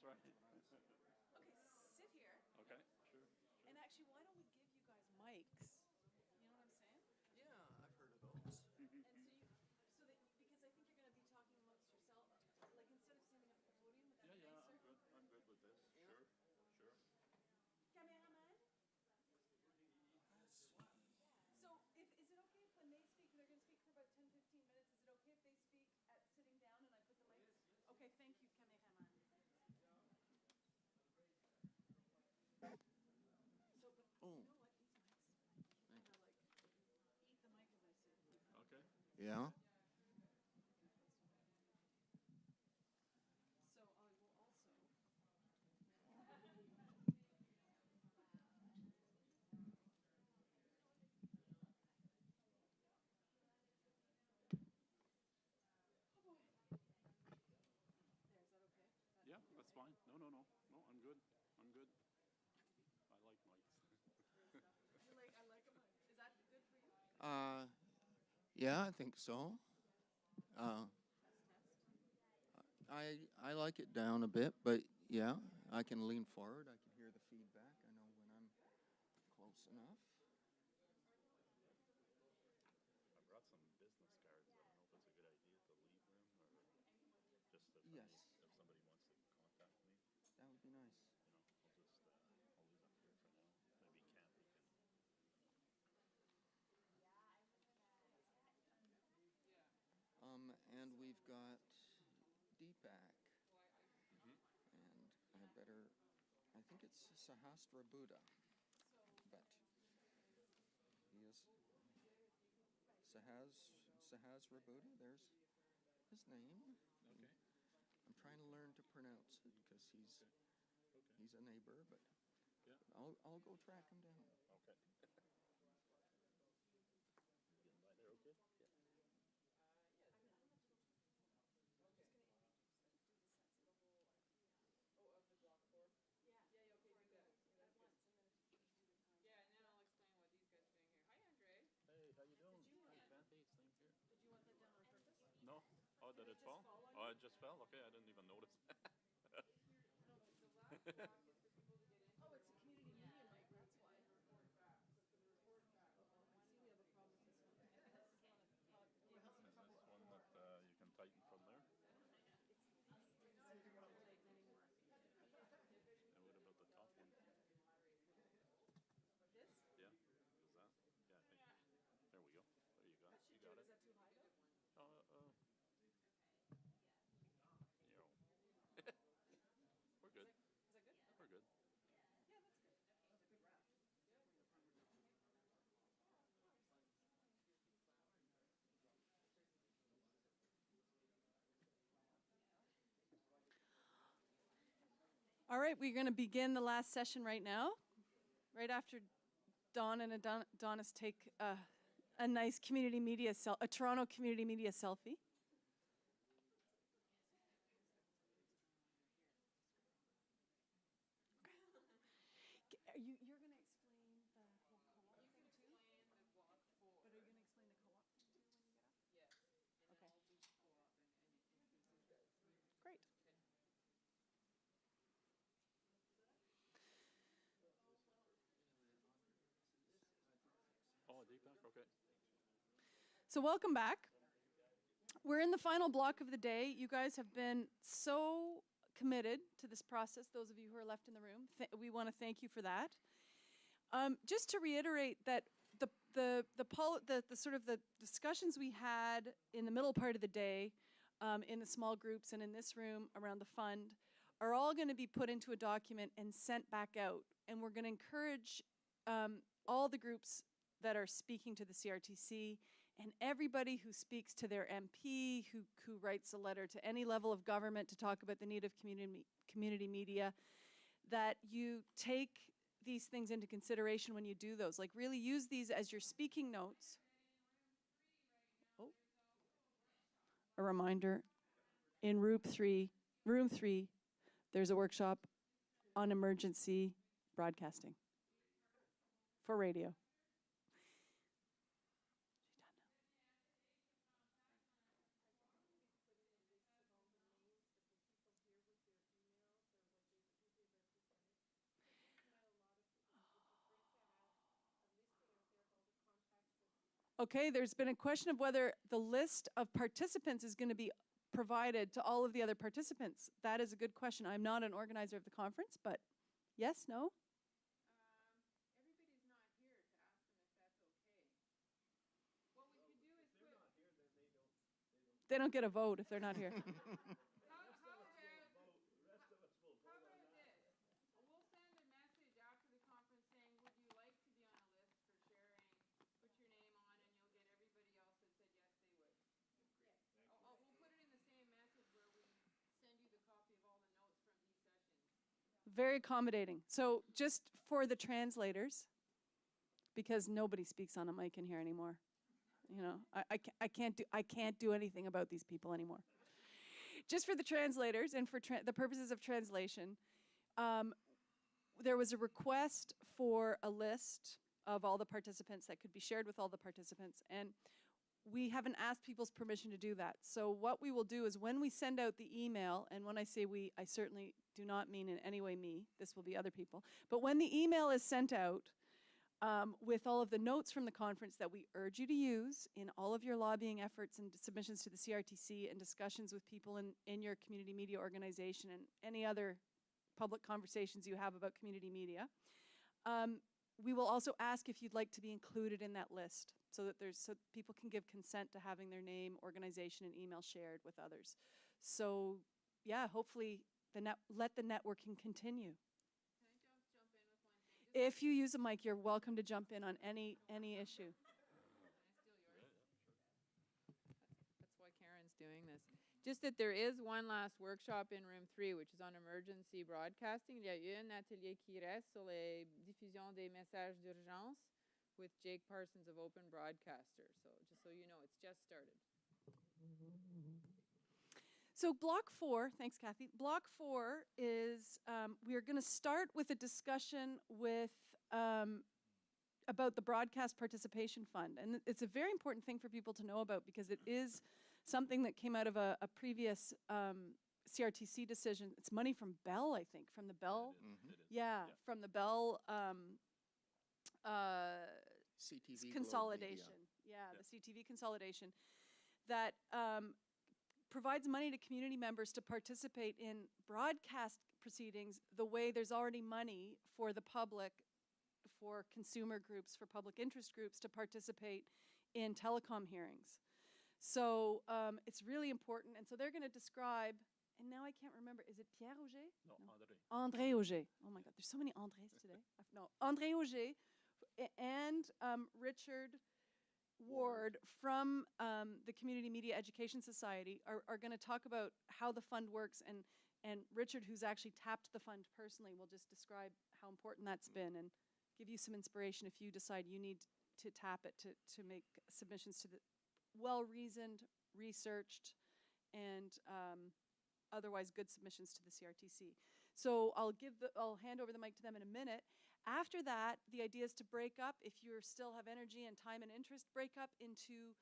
That's right. Okay, sit here. Okay, sure. And actually, why don't we give you guys mics? You know what I'm saying? Yeah, I've heard of those. And so that because I think you're going to be talking amongst yourself, like instead of standing up at the podium, would that Yeah, be yeah, nicer? I'm good. I'm good with this. Sure, sure. Cameraman. So, is it okay if when they speak, they're going to speak for about 10, 15 minutes, is it okay if they speak at sitting down and I put the mics? Okay, thank you, cameraman. So, but you know what? These mics, kind of like eat the mic as I sit. Okay. Yeah. So I will also. Oh boy. There, is that okay? Yeah, that's fine. No, no, no. No, I'm good. I'm good. I like mics. I like them. Is that good for you? Yeah, I think so. Test, test. I like it down a bit, but yeah, I can lean forward. I can hear the feedback. I know when I'm close enough. I brought some business cards. I don't know if it's a good idea to leave them or just Yes. if somebody wants to contact me. That would be nice. You know, I'll leave them here for now. Maybe Kathy can. And we've got Deepak. Mm-hmm. And I think it's Sahasra Buddha, but he is Sahasra Buddha. There's his name. Okay. I'm trying to learn to pronounce it because he's Okay. a neighbor, but Yeah. I'll go track him down. Okay. You getting by there? Okay. Yeah. Yeah, okay, do that. At once, and then do the time. Yeah, and then I'll explain what these guys are doing here. Hi, Andre. Hey, how you doing? you, Hi, Kathy. Same here. Did you want that done on purpose? No. Oh, did it just fall? fall on Oh, you? it just fell. Okay, I didn't even notice. No, the last block is for people to get into. Oh, it's a community media mic, that's why. I see we have a problem with this one. This is one that gave us Is trouble this one before. that you can tighten from there? It's easier to tighten anymore. And what about the top one? This? Yeah, is that? Yeah, I think. There we go. There you go. That You should do got it. it. Is that too high though? You know. We're good. Is that good? We're good. Yeah, that's good. That's a good wrap. All right, we're going to begin the last session right now. Right after Dawn and Adonis take a nice community media a Toronto community media selfie. You're going to explain the whole co-op You thing can too? explain the block 4. But are you going to explain the co-op thing too when you get up? Yes. And Okay. then I'll do the co-op and introduce you guys. Great. Okay. Oh, Deepak? Okay. So welcome back. We're in the final block of the day. You guys have been so committed to this process, those of you who are left in the room. We want to thank you for that. Just to reiterate that the sort of the discussions we had in the middle part of the day in the small groups and in this room around the fund are all going to be put into a document and sent back out. And we're going to encourage all the groups that are speaking to the CRTC and everybody who speaks to their MP, who writes a letter to any level of government to talk about the need of community media, that you take these things into consideration when you do those. Like really use these as your speaking notes. Oh, a reminder, in room 3, there's a workshop on emergency broadcasting for radio. She's done now. Okay, there's been a question of whether the list of participants is going to be provided to all of the other participants. That is a good question. I'm not an organizer of the conference, but yes, no? Everybody's not here to ask them if that's okay. What we could do is put. They don't get a vote if they're not here. How about this? We'll send a message after the conference saying, would you like to be on a list for sharing? Put your name on and you'll get everybody else that said yes, they would. We'll put it in the same message where we send you the copy of all the notes from these sessions. Very accommodating. So just for the translators, because nobody speaks on a mic in here anymore. You know, I can't do anything about these people anymore. Just for the translators and for the purposes of translation, there was a request for a list of all the participants that could be shared with all the participants, and we haven't asked people's permission to do that. So what we will do is when we send out the email, and when I say we, I certainly do not mean in any way me, this will be other people, but when the email is sent out, with all of the notes from the conference that we urge you to use in all of your lobbying efforts and submissions to the CRTC and discussions with people in your community media organization and any other public conversations you have about community media. We will also ask if you'd like to be included in that list so that so people can give consent to having their name, organization, and email shared with others. So yeah, hopefully let the networking continue. If you use a mic, you're welcome to jump in on any issue. That's why Karen's doing this. Just that there is one last workshop in room 3, which is on emergency broadcasting. Il y a eu un atelier qui reste sur les diffusions des messages d'urgence with Jake Parsons of Open Broadcaster. So just so you know, it's just started. So block 4, thanks Kathy, block 4 is, we are going to start with a discussion with, about the Broadcast Participation Fund. And it's a very important thing for people to know about because it is something that came out of a previous CRTC decision. It's money from Bell, I think, from the Bell. Yeah, from the Bell CTV consolidation. The CTV consolidation that provides money to community members to participate in broadcast proceedings the way there's already money for the public, for consumer groups, for public interest groups to participate in telecom hearings. So it's really important. And so they're going to describe, and now I can't remember, is it Pierre Auger? No, André. André Auger. Oh my God, there's so many Andrés today. No, André Auger and Richard Ward from the Community Media Education Society are going to talk about how the fund works, and Richard, who's actually tapped the fund personally, will just describe how important that's been and give you some inspiration if you decide you need to tap it to make submissions to the well-reasoned, researched, and otherwise good submissions to the CRTC. So I'll hand over the mic to them in a minute. After that, the idea is to break up, if you still have energy and time and interest, break up into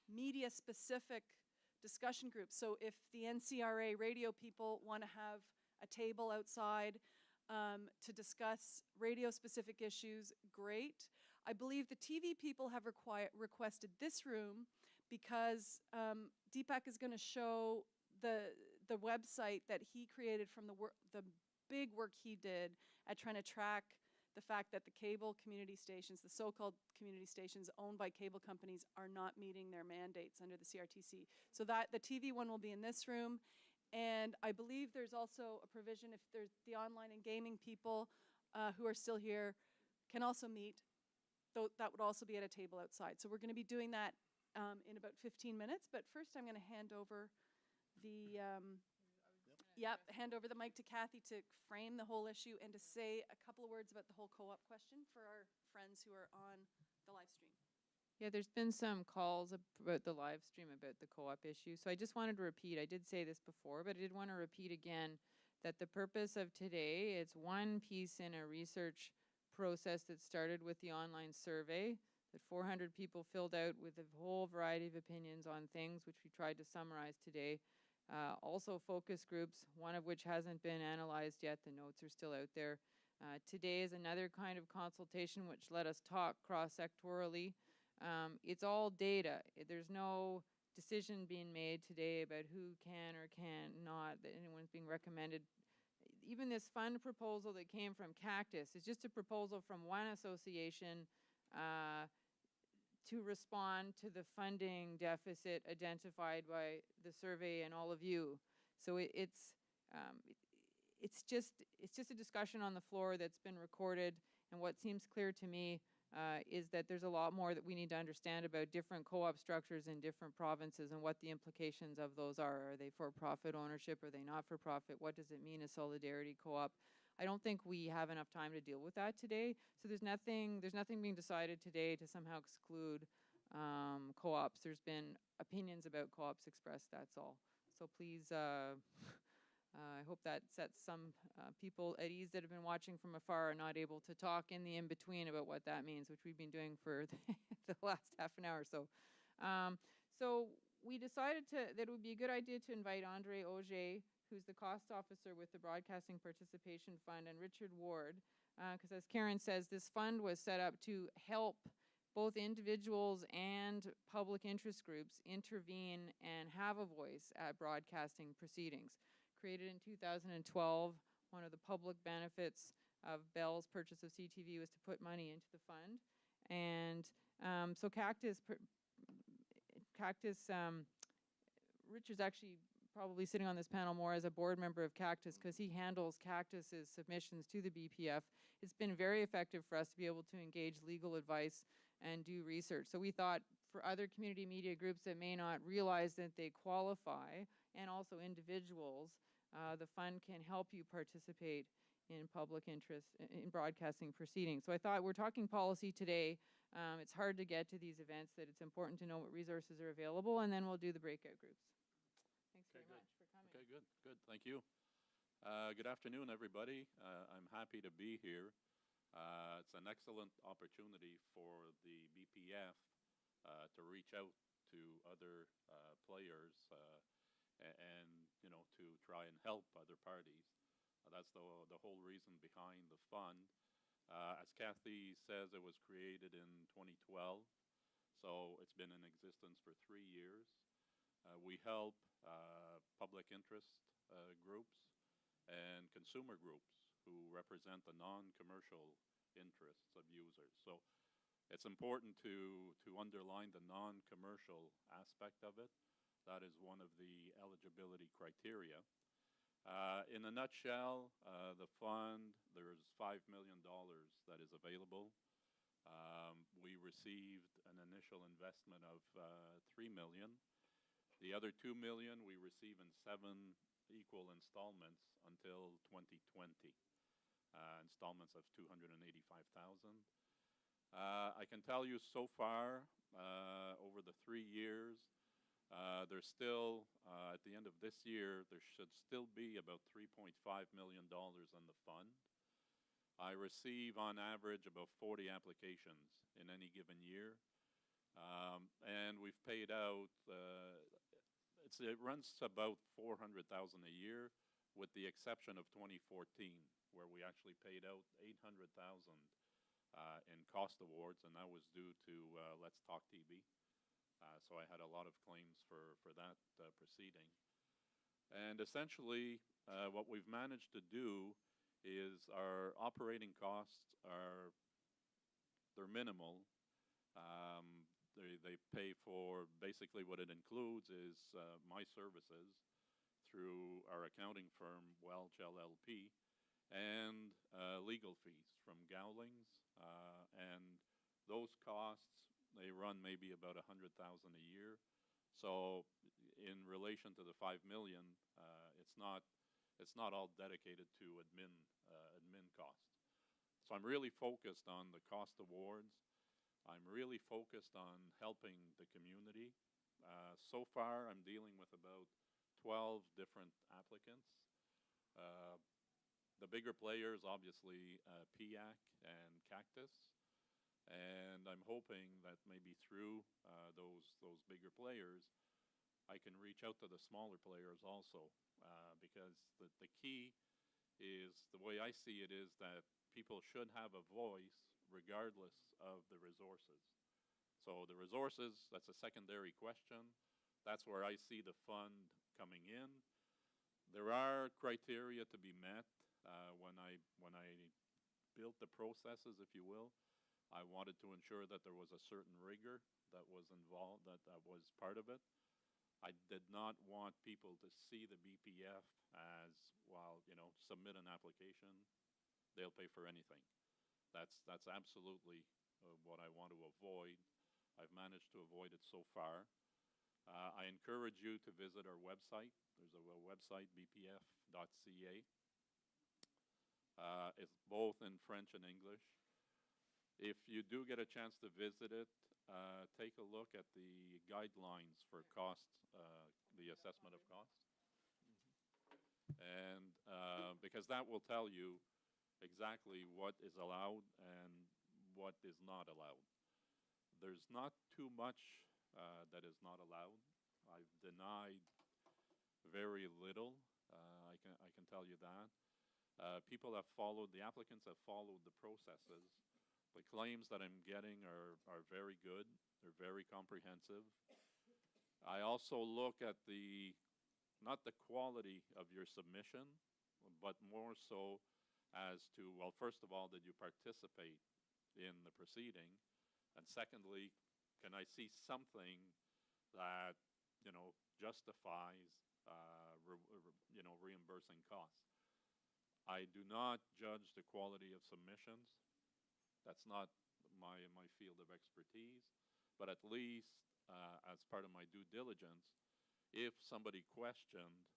media-specific discussion groups. So if the NCRA radio people want to have a table outside to discuss radio-specific issues, great. I believe the TV people have requested this room because Deepak is going to show the website that he created from the big work he did at trying to track the fact that the cable community stations, the so-called community stations owned by cable companies, are not meeting their mandates under the CRTC. So that the TV one will be in this room, and I believe there's also a provision if there's the online and gaming people who are still here can also meet. Though that would also be at a table outside. So we're going to be doing that in about 15 minutes. But first, I'm going to hand over the hand over the mic to Kathy to frame the whole issue and to say a couple of words about the whole co-op question for our friends who are on the live stream. Yeah, there's been some calls about the live stream about the co-op issue. So I just wanted to repeat, I did say this before, but I did want to repeat again that the purpose of today, it's one piece in a research process that started with the online survey that 400 people filled out with a whole variety of opinions on things, which we tried to summarize today. Also focus groups, one of which hasn't been analyzed yet. The notes are still out there. Today is another kind of consultation which let us talk cross-sectorally It's all data. There's no decision being made today about who can or cannot, that anyone's being recommended. Even this fund proposal that came from Cactus is just a proposal from one association to respond to the funding deficit identified by the survey and all of you. So it's just a discussion on the floor that's been recorded. And what seems clear to me is that there's a lot more that we need to understand about different co-op structures in different provinces and what the implications of those are. Are they for-profit ownership? Are they not for-profit? What does it mean, a solidarity co-op? I don't think we have enough time to deal with that today. So there's nothing being decided today to somehow exclude co-ops. There's been opinions about co-ops expressed, that's all. So please, I hope that sets some people at ease that have been watching from afar and not able to talk in the in-between about what that means, which we've been doing for the last half an hour or so. So we decided that it would be a good idea to invite Andre Auger, who's the cost officer with the Broadcasting Participation Fund, and Richard Ward, because as Karen says, this fund was set up to help both individuals and public interest groups intervene and have a voice at broadcasting proceedings. Created in 2012, one of the public benefits of Bell's purchase of CTV was to put money into the fund. And so Richard's actually probably sitting on this panel more as a board member of Cactus because he handles Cactus's submissions to the BPF. It's been very effective for us to be able to engage legal advice and do research. So we thought for other community media groups that may not realize that they qualify, and also individuals, the fund can help you participate in public interest in broadcasting proceedings. So I thought, we're talking policy today. It's hard to get to these events, that it's important to know what resources are available, and then we'll do the breakout groups. Thanks very much for coming. Okay, good. Thank you. Good afternoon, everybody. I'm happy to be here. It's an excellent opportunity for the BPF to reach out to other players and to try and help other parties. That's the whole reason behind the fund. As Kathy says, it was created in 2012, so it's been in existence for 3 years. We help public interest groups and consumer groups who represent the non-commercial interests of users. So it's important to underline the non-commercial aspect of it. That is one of the eligibility criteria. In a nutshell, the fund, there's $5 million that is available. We received an initial investment of $3 million. The other $2 million we receive in 7 equal installments until 2020. Installments of $285,000. I can tell you so far, over the 3 years, there's still, at the end of this year, there should still be about $3.5 million in the fund. I receive on average about 40 applications in any given year. And we've paid out, it runs about $400,000 a year, with the exception of 2014, where we actually paid out $800,000 in cost awards, and that was due to Let's Talk TV. So I had a lot of claims for that proceeding. And essentially, what we've managed to do is our operating costs they're minimal. They pay for, basically what it includes is my services through our accounting firm, Welch LLP, and legal fees from Gowlings. And those costs, they run maybe about $100,000 a year. So in relation to the $5 million, it's not all dedicated to admin costs. So I'm really focused on the cost awards. I'm really focused on helping the community. So far, I'm dealing with about 12 different applicants. The bigger players, obviously, PIAC and Cactus. And I'm hoping that maybe through those bigger players, I can reach out to the smaller players also. Because the key is, the way I see it, is that people should have a voice regardless of the resources. So the resources, that's a secondary question. That's where I see the fund coming in. There are criteria to be met when I built the processes, if you will. I wanted to ensure that there was a certain rigor that was involved, that was part of it. I did not want people to see the BPF as, well, submit an application, they'll pay for anything. That's absolutely what I want to avoid. I've managed to avoid it so far. I encourage you to visit our website. There's a website, bpf.ca. It's both in French and English. If you do get a chance to visit it, take a look at the guidelines for cost, the assessment of cost. And because that will tell you exactly what is allowed and what is not allowed. There's not too much that is not allowed. I've denied very little. I can tell you that. The applicants have followed the processes. The claims that I'm getting are very good. They're very comprehensive. I also look at not the quality of your submission, but more so as to, well, first of all, did you participate in the proceeding? And secondly, can I see something that, justifies, reimbursing costs? I do not judge the quality of submissions. That's not my field of expertise. But at least, as part of my due diligence, if somebody questioned,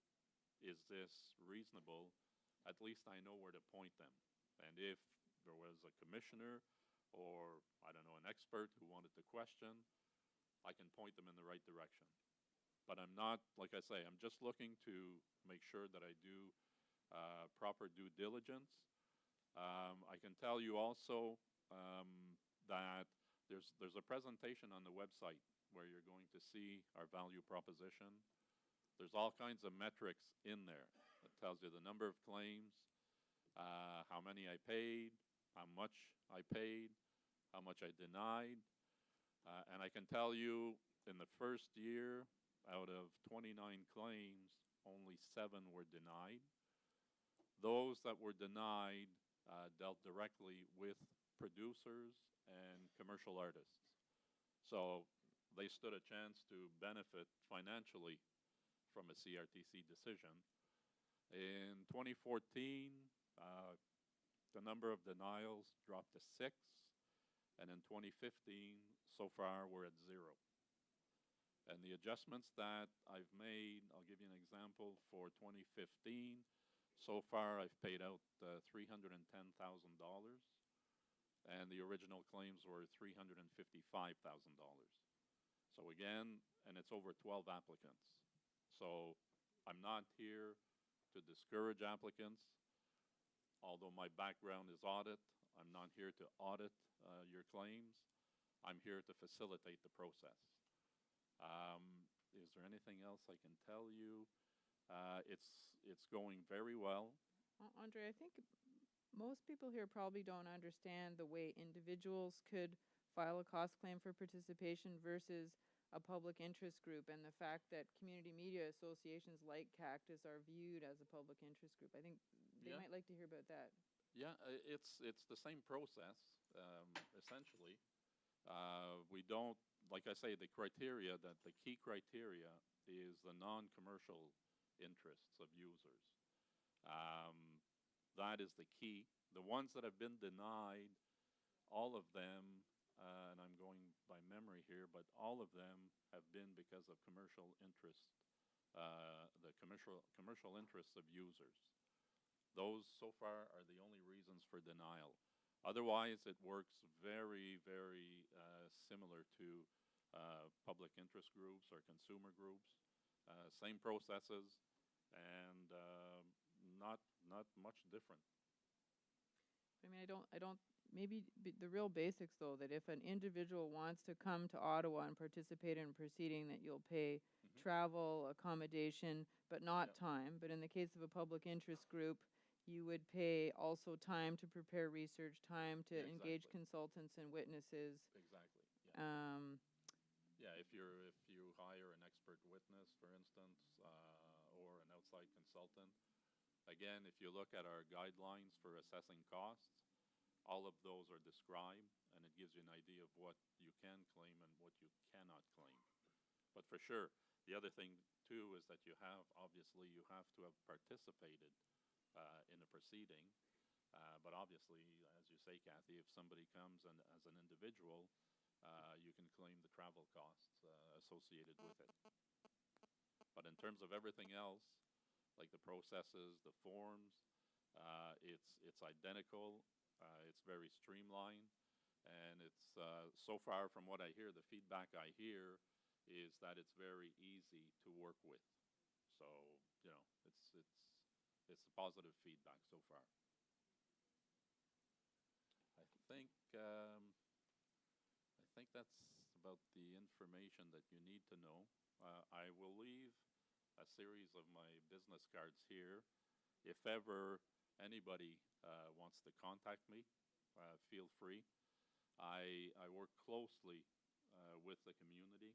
is this reasonable, at least I know where to point them. And if there was a commissioner or, I don't know, an expert who wanted to question, I can point them in the right direction. But I'm not, like I say, I'm just looking to make sure that I do proper due diligence. I can tell you also that there's a presentation on the website where you're going to see our value proposition. There's all kinds of metrics in there. It tells you the number of claims, how many I paid, how much I paid, how much I denied. And I can tell you in the first year, out of 29 claims, only 7 were denied. Those that were denied dealt directly with producers and commercial artists. So they stood a chance to benefit financially from a CRTC decision. In 2014, the number of denials dropped to 6, and in 2015, so far, we're at 0. And the adjustments that I've made, I'll give you an example. For 2015, so far I've paid out $310,000, and the original claims were $355,000. So again, and it's over 12 applicants. So I'm not here to discourage applicants. Although my background is audit, I'm not here to audit your claims. I'm here to facilitate the process. Is there anything else I can tell you? It's going very well. Andre, I think most people here probably don't understand the way individuals could file a cost claim for participation versus a public interest group, and the fact that community media associations like Cactus are viewed as a public interest group. I think they might like to hear about that. Yeah, it's the same process, essentially. We don't, like I say, the key criteria is the non-commercial interests of users. That is the key. The ones that have been denied, all of them, and I'm going by memory here, but all of them have been because of commercial interest, the commercial interests of users. Those so far are the only reasons for denial. Otherwise, it works very, very similar to public interest groups or consumer groups. Same processes, and not much different. I mean, I don't, maybe the real basics though, that if an individual wants to come to Ottawa and participate in a proceeding, that you'll pay travel, accommodation, but not time. But in the case of a public interest group, you would pay also time to prepare research, time to engage consultants and witnesses. Exactly. Yeah, if you hire an expert witness, for instance, or an outside consultant, again, if you look at our guidelines for assessing costs, all of those are described, and it gives you an idea of what you can claim and what you cannot claim. But for sure, the other thing too is that you have to have participated in a proceeding. But obviously, as you say, Kathy, if somebody comes and as an individual, you can claim the travel costs associated with it. But in terms of everything else, like the processes, the forms, it's identical. It's very streamlined, and it's so far from what I hear, the feedback I hear is that it's very easy to work with. So it's positive feedback so far. I think that's about the information that you need to know. I will leave a series of my business cards here. If ever anybody wants to contact me, feel free. I work closely with the community.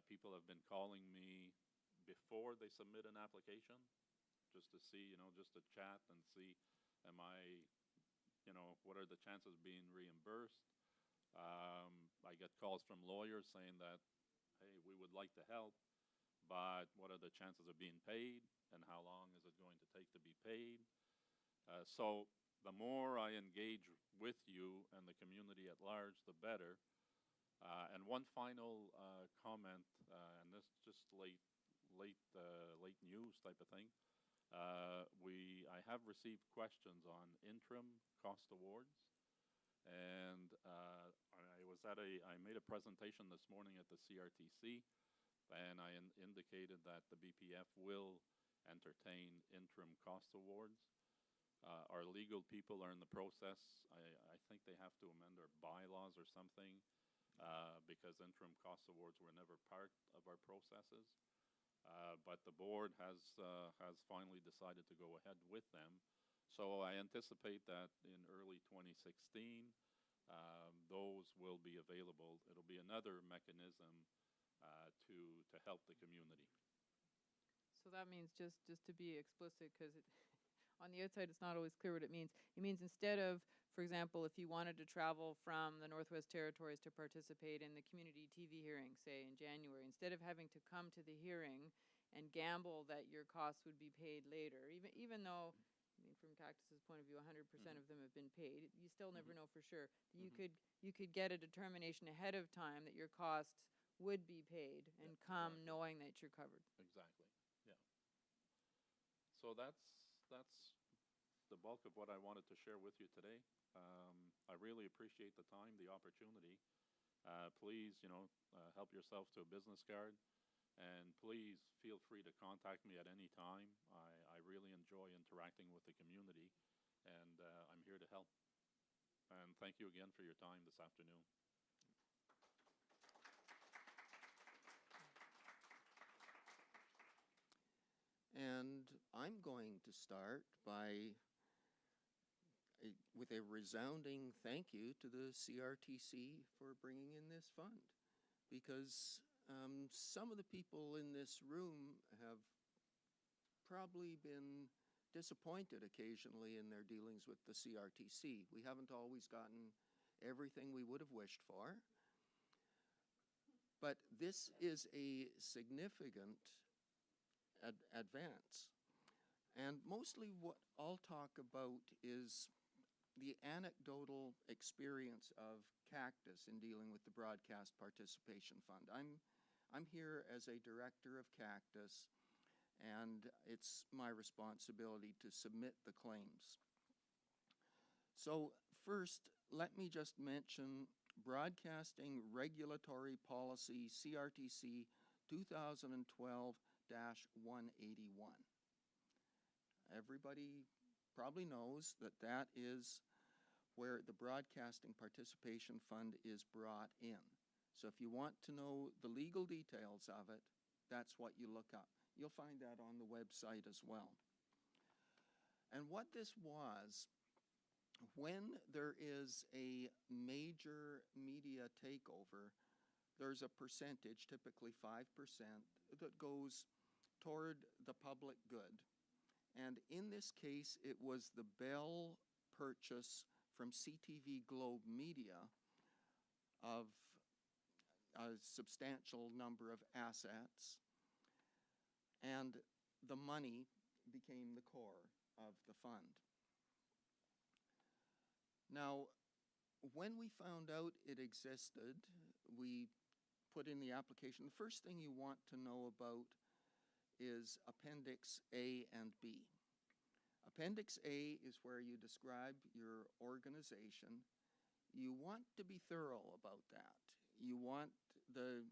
People have been calling me before they submit an application, just to see, just to chat and see, what are the chances of being reimbursed? I get calls from lawyers saying that, hey, we would like to help, but what are the chances of being paid, and how long is it going to take to be paid? So the more I engage with you and the community at large, the better. And one final comment, and this just late news type of thing. I have received questions on interim cost awards, and I made a presentation this morning at the CRTC, and I indicated that the BPF will entertain interim cost awards. Our legal people are in the process. I think they have to amend their bylaws or something, because interim cost awards were never part of our processes. But the board has finally decided to go ahead with them. So I anticipate that in early 2016, those will be available. It'll be another mechanism to help the community. So that means, just to be explicit, because on the outside it's not always clear what it means. It means instead of, for example, if you wanted to travel from the Northwest Territories to participate in the community TV hearing, say in January, instead of having to come to the hearing and gamble that your costs would be paid later, even though, from Cactus's point of view, 100% of them have been paid, you still never know for sure. You could get a determination ahead of time that your costs would be paid and come exactly. knowing that you're covered. Exactly. Yeah. So that's the bulk of what I wanted to share with you today. I really appreciate the time, the opportunity. Please, help yourself to a business card, and please feel free to contact me at any time. I really enjoy interacting with the community, and I'm here to help. And thank you again for your time this afternoon. And I'm going to start with a resounding thank you to the CRTC for bringing in this fund, because some of the people in this room have probably been disappointed occasionally in their dealings with the CRTC. We haven't always gotten everything we would have wished for, but this is a significant advance. And mostly what I'll talk about is the anecdotal experience of Cactus in dealing with the Broadcast Participation Fund. I'm here as a director of Cactus, and it's my responsibility to submit the claims. So first, let me just mention Broadcasting Regulatory Policy, CRTC 2012-181. Everybody probably knows that that is where the Broadcasting Participation Fund is brought in. So if you want to know the legal details of it, that's what you look up. You'll find that on the website as well. And what this was when there is a major media takeover, there's a percentage, typically 5%, that goes toward the public good. And in this case, it was the Bell purchase from CTV Globe Media of a substantial number of assets, and the money became the core of the fund. Now, when we found out it existed, we put in the application. The first thing you want to know about is Appendix A and B. Appendix A is where you describe your organization. You want to be thorough about that. You want the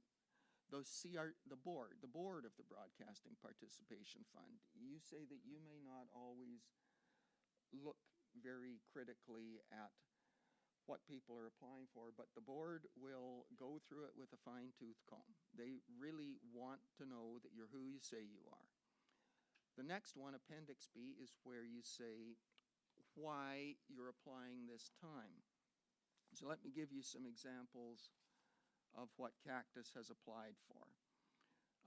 board of the Broadcasting Participation Fund. You say that you may not always look very critically at what people are applying for, but the board will go through it with a fine-tooth comb. They really want to know that you're who you say you are. The next one, Appendix B, is where you say why you're applying this time. So let me give you some examples of what Cactus has applied for.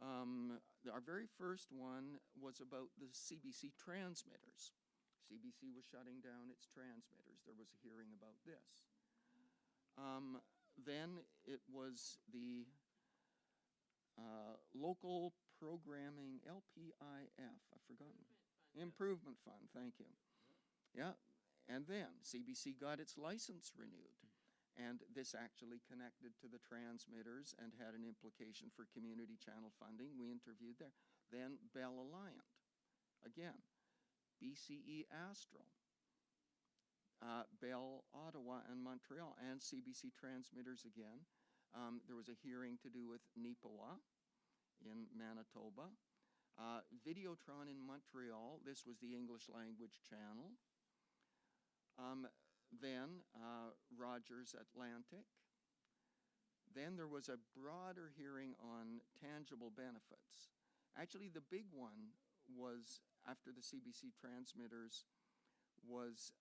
Our very first one was about the CBC transmitters. CBC was shutting down its transmitters. There was a hearing about this. Then it was the local programming, LPIF, I've forgotten. Improvement Fund, thank you. Yeah, and then CBC got its license renewed. And this actually connected to the transmitters and had an implication for community channel funding. We interviewed there. Then Bell Alliant. Again, BCE Astral, Bell Ottawa and Montreal, and CBC transmitters again. There was a hearing to do with Nipawa in Manitoba. Videotron in Montreal. This was the English language channel. Then Rogers Atlantic. Then there was a broader hearing on tangible benefits. Actually, the big one was, after the CBC transmitters, was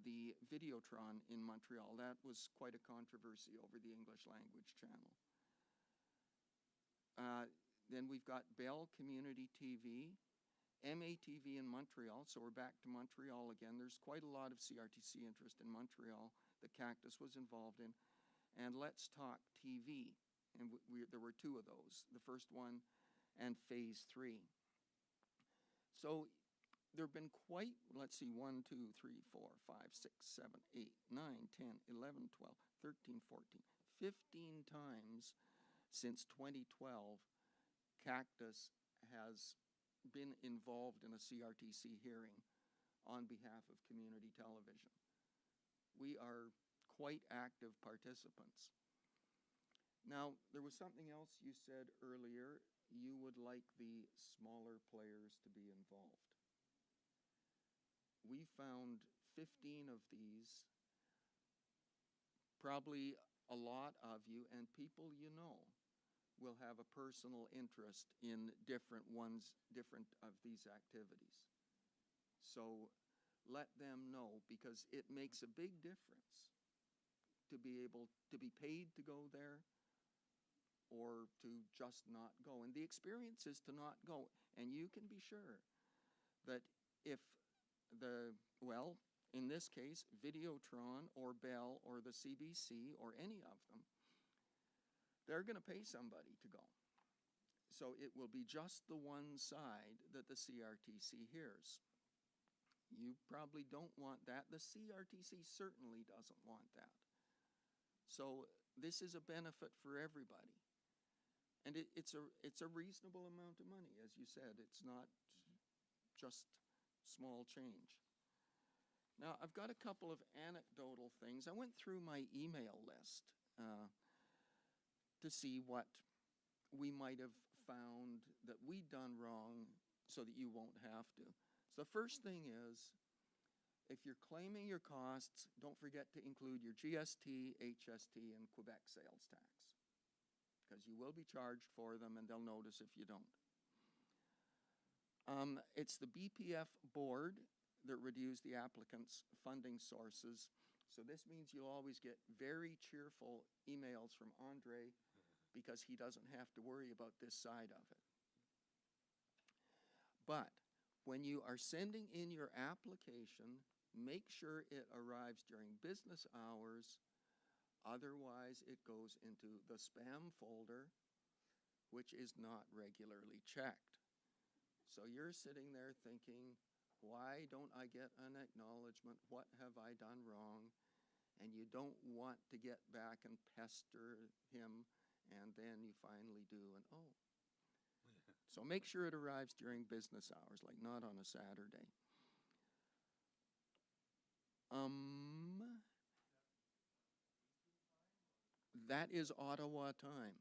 the Videotron in Montreal. That was quite a controversy over the English language channel. Then we've got Bell Community TV, MATV in Montreal, so we're back to Montreal again. There's quite a lot of CRTC interest in Montreal that Cactus was involved in. And Let's Talk TV, and there were two of those, the first one and Phase 3. So there have been quite, let's see, 1, 2, 3, 4, 5, 6, 7, 8, 9, 10, 11, 12, 13, 14, 15 times since 2012, Cactus has been involved in a CRTC hearing on behalf of community television. We are quite active participants. Now, there was something else you said earlier. You would like the smaller players to be involved. We found 15 of these, probably a lot of you, and people you know will have a personal interest in different of these activities. So let them know, because it makes a big difference to be able to be paid to go there or to just not go. And the experience is to not go. And you can be sure that if in this case, Videotron or Bell or the CBC or any of them, they're going to pay somebody to go. So it will be just the one side that the CRTC hears. You probably don't want that. The CRTC certainly doesn't want that. So this is a benefit for everybody. And it's a reasonable amount of money, as you said. It's not just small change. Now, I've got a couple of anecdotal things. I went through my email list to see what we might have found that we'd done wrong so that you won't have to. So the first thing is, if you're claiming your costs, don't forget to include your GST, HST, and Quebec sales tax, because you will be charged for them and they'll notice if you don't. It's the BPF board that reduce the applicant's funding sources. So this means you'll always get very cheerful emails from Andre because he doesn't have to worry about this side of it. But when you are sending in your application, make sure it arrives during business hours. Otherwise, it goes into the spam folder, which is not regularly checked. So you're sitting there thinking, why don't I get an acknowledgement? What have I done wrong? And you don't want to get back and pester him, and then you finally do, and oh. So make sure it arrives during business hours, like not on a Saturday. That is Ottawa time.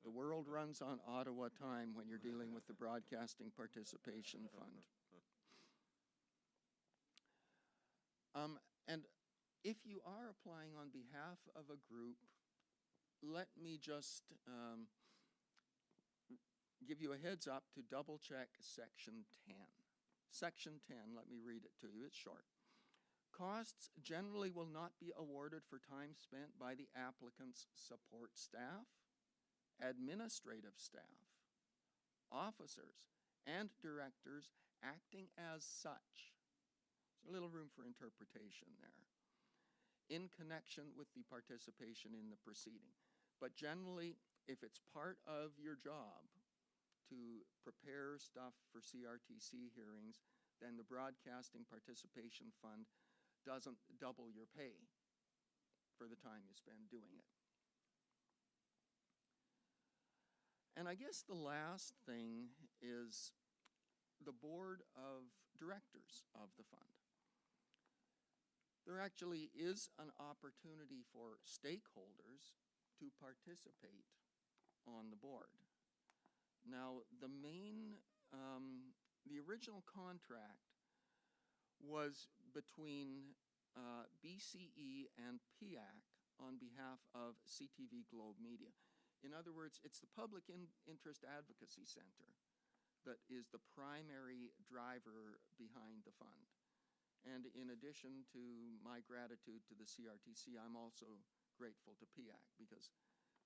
The world runs on Ottawa time when you're dealing with the Broadcasting Participation Fund. And if you are applying on behalf of a group, let me just give you a heads up to double check Section 10. Section 10, let me read it to you, it's short. Costs generally will not be awarded for time spent by the applicant's support staff, administrative staff, officers, and directors acting as such. There's a little room for interpretation there. In connection with the participation in the proceeding. But generally, if it's part of your job to prepare stuff for CRTC hearings, then the Broadcasting Participation Fund doesn't double your pay for the time you spend doing it. And I guess the last thing is the board of directors of the fund. There actually is an opportunity for stakeholders to participate on the board. Now, the original contract was between BCE and PIAC on behalf of CTV Globe Media. In other words, it's the Public Interest Advocacy Center that is the primary driver behind the fund. And in addition to my gratitude to the CRTC, I'm also grateful to PIAC because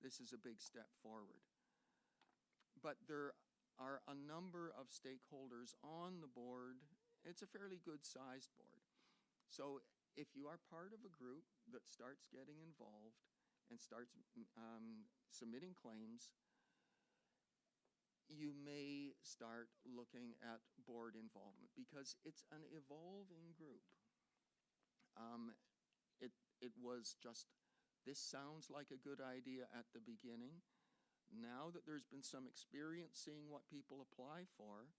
this is a big step forward. But there are a number of stakeholders on the board. It's a fairly good-sized board. So if you are part of a group that starts getting involved and starts submitting claims, you may start looking at board involvement because it's an evolving group. It was just, this sounds like a good idea at the beginning. Now that there's been some experience seeing what people apply for,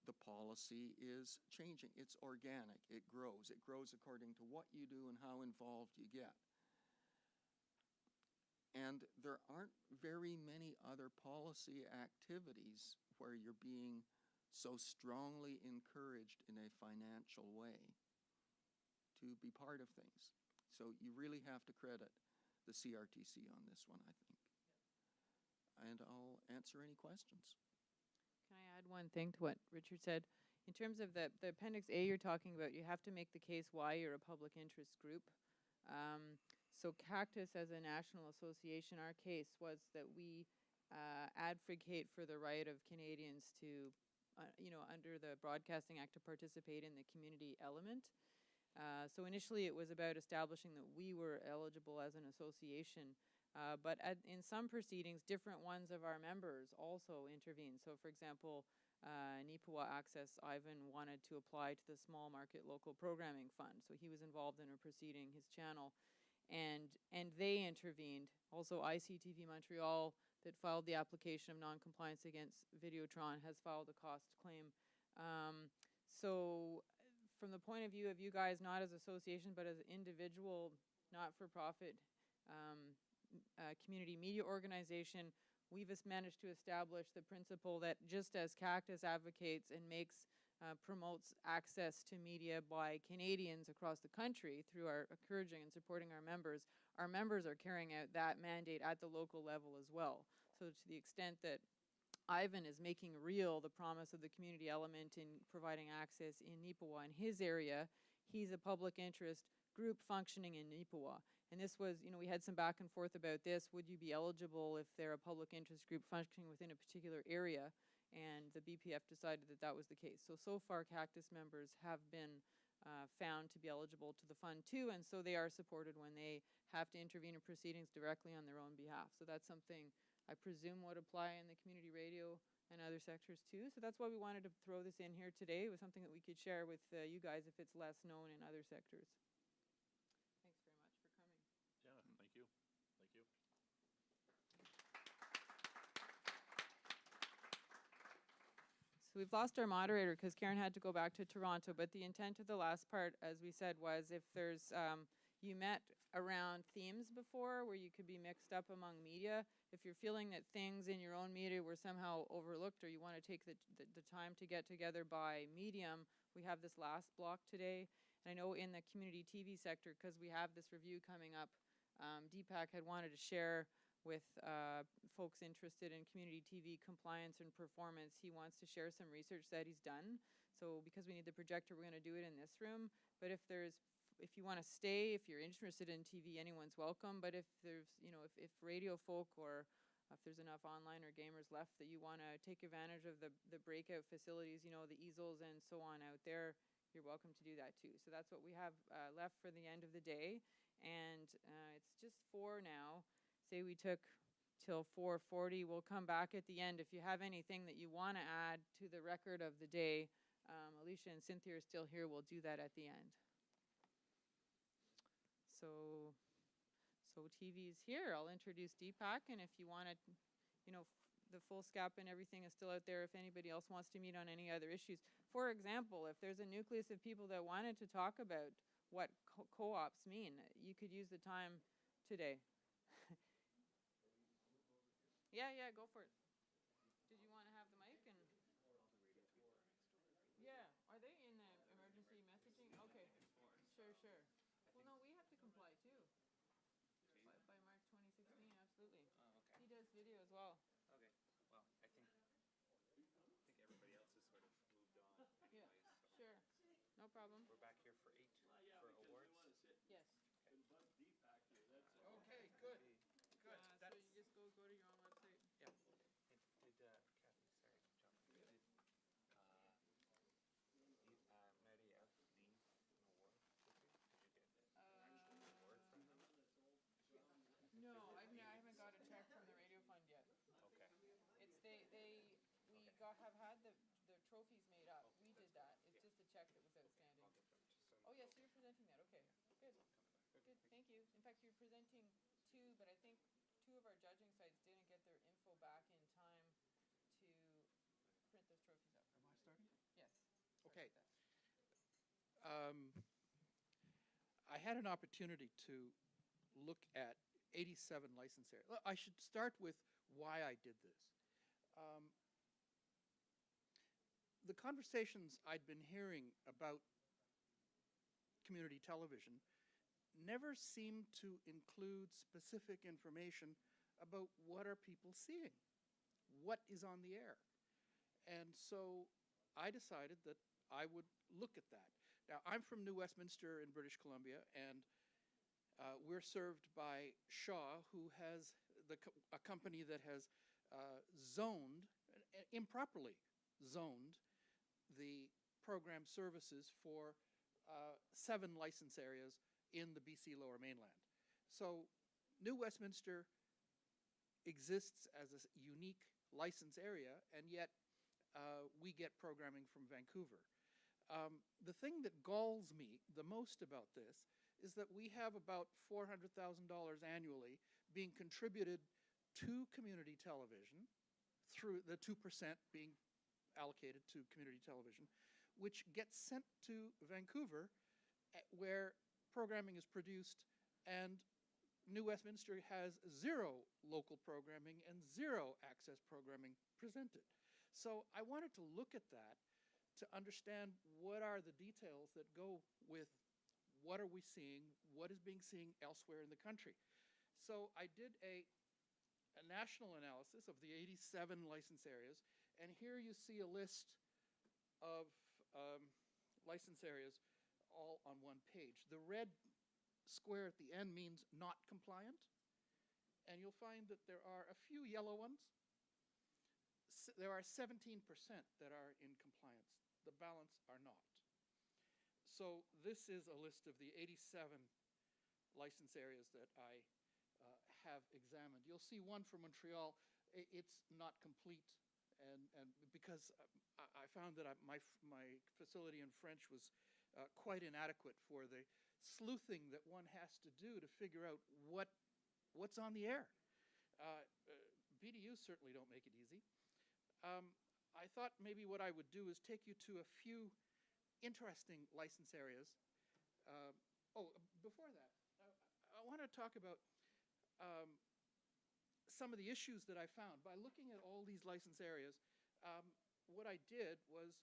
the policy is changing. It's organic. It grows. It grows according to what you do and how involved you get. And there aren't very many other policy activities where you're being so strongly encouraged in a financial way to be part of things. So you really have to credit the CRTC on this one, I think. And I'll answer any questions. Can I add one thing to what Richard said? In terms of the Appendix A you're talking about, you have to make the case why you're a public interest group. So Cactus as a national association, our case was that we advocate for the right of Canadians to, under the Broadcasting Act, to participate in the community element. So initially it was about establishing that we were eligible as an association, but in some proceedings, different ones of our members also intervened. So for example, Nipawa Access, Ivan wanted to apply to the Small Market Local Programming Fund. So he was involved in a proceeding, his channel, and they intervened. Also ICTV Montreal that filed the application of non-compliance against Videotron has filed a cost claim. So from the point of view of you guys, not as association, but as individual, not-for-profit community media organization, we've managed to establish the principle that just as Cactus advocates and promotes access to media by Canadians across the country through our encouraging and supporting our members are carrying out that mandate at the local level as well. So to the extent that Ivan is making real the promise of the community element in providing access in Nipawa in his area. He's a public interest group functioning in Nipawa. And this was, we had some back and forth about this. Would you be eligible if they're a public interest group functioning within a particular area? And the BPF decided that that was the case. So far, Cactus members have been found to be eligible to the fund too, and so they are supported when they have to intervene in proceedings directly on their own behalf. So that's something I presume would apply in the community radio and other sectors too. So that's why we wanted to throw this in here today. It was something that we could share with you guys if it's less known in other sectors. Thanks very much for coming. Yeah, thank you. Thank you. So we've lost our moderator because Karen had to go back to Toronto, but the intent of the last part, as we said, was if there's, you met around themes before where you could be mixed up among media. If you're feeling that things in your own media were somehow overlooked or you want to take the time to get together by medium, we have this last block today. And I know in the community TV sector, because we have this review coming up, Deepak had wanted to share with folks interested in community TV compliance and performance. He wants to share some research that he's done. So because we need the projector, we're going to do it in this room. But if you want to stay, if you're interested in TV, anyone's welcome. But if there's, if radio folk or if there's enough online or gamers left that you want to take advantage of the breakout facilities, the easels and so on out there, you're welcome to do that too. So that's what we have left for the end of the day. And it's just 4 now. Say we took till 4:40. We'll come back at the end. If you have anything that you want to add to the record of the day, Alicia and Cynthia are still here. We'll do that at the end. So TV's here. I'll introduce Deepak, and if you want to, the full SCAP and everything is still out there if anybody else wants to meet on any other issues. For example, if there's a nucleus of people that wanted to talk about what co-ops mean, you could use the time today. Yeah, go for it. Did you want to have the mic? And yeah, are they in the emergency messaging? Okay, sure. Well, no, we have to comply too. By March 2016, absolutely. Okay. He does video as well. Okay. Well, I think everybody else has sort of moved on anyways. Yeah, So sure. No problem. we're back here for 8 for awards. Yes. Okay, good. Good. So you just go to your own website. Yeah. Did Kathy? Sorry, John. Did Maddie F. leave an award with you? Did you get an actual award from him? No, I haven't got a check from the radio fund yet. Okay. It's we have had the trophies made up. We did that. It's just the check that was outstanding. I'll get them to some. Oh yes, you're presenting that. Okay, good. Good, thank you. In fact, you're presenting 2, but I think 2 of our judging sites didn't get their info back in time to print those trophies up. Am I starting? Yes. Okay. I had an opportunity to look at 87 license areas. I should start with why I did this. The conversations I'd been hearing about community television never seemed to include specific information about what are people seeing, what is on the air. And so I decided that I would look at that. Now, I'm from New Westminster in British Columbia, and we're served by Shaw, who has a company that has zoned, improperly zoned, the program services for 7 license areas in the BC Lower Mainland. So New Westminster exists as a unique license area, and yet we get programming from Vancouver. The thing that galls me the most about this is that we have about $400,000 annually being contributed to community television through the 2% being allocated to community television, which gets sent to Vancouver, where programming is produced, and New Westminster has 0 local programming and 0 access programming presented. So I wanted to look at that to understand what are the details that go with what are we seeing, what is being seen elsewhere in the country. So I did a a national analysis of the 87 license areas, and here you see a list of license areas all on one page. The red square at the end means not compliant, and you'll find that there are a few yellow ones. There are 17% that are in compliance. The balance are not. So this is a list of the 87 license areas that I have examined. You'll see one for Montreal. It's not complete, and because I found that my facility in French was quite inadequate for the sleuthing that one has to do to figure out what's on the air. BDUs certainly don't make it easy. I thought maybe what I would do is take you to a few interesting license areas. Before that, I want to talk about some of the issues that I found. By looking at all these license areas, what I did was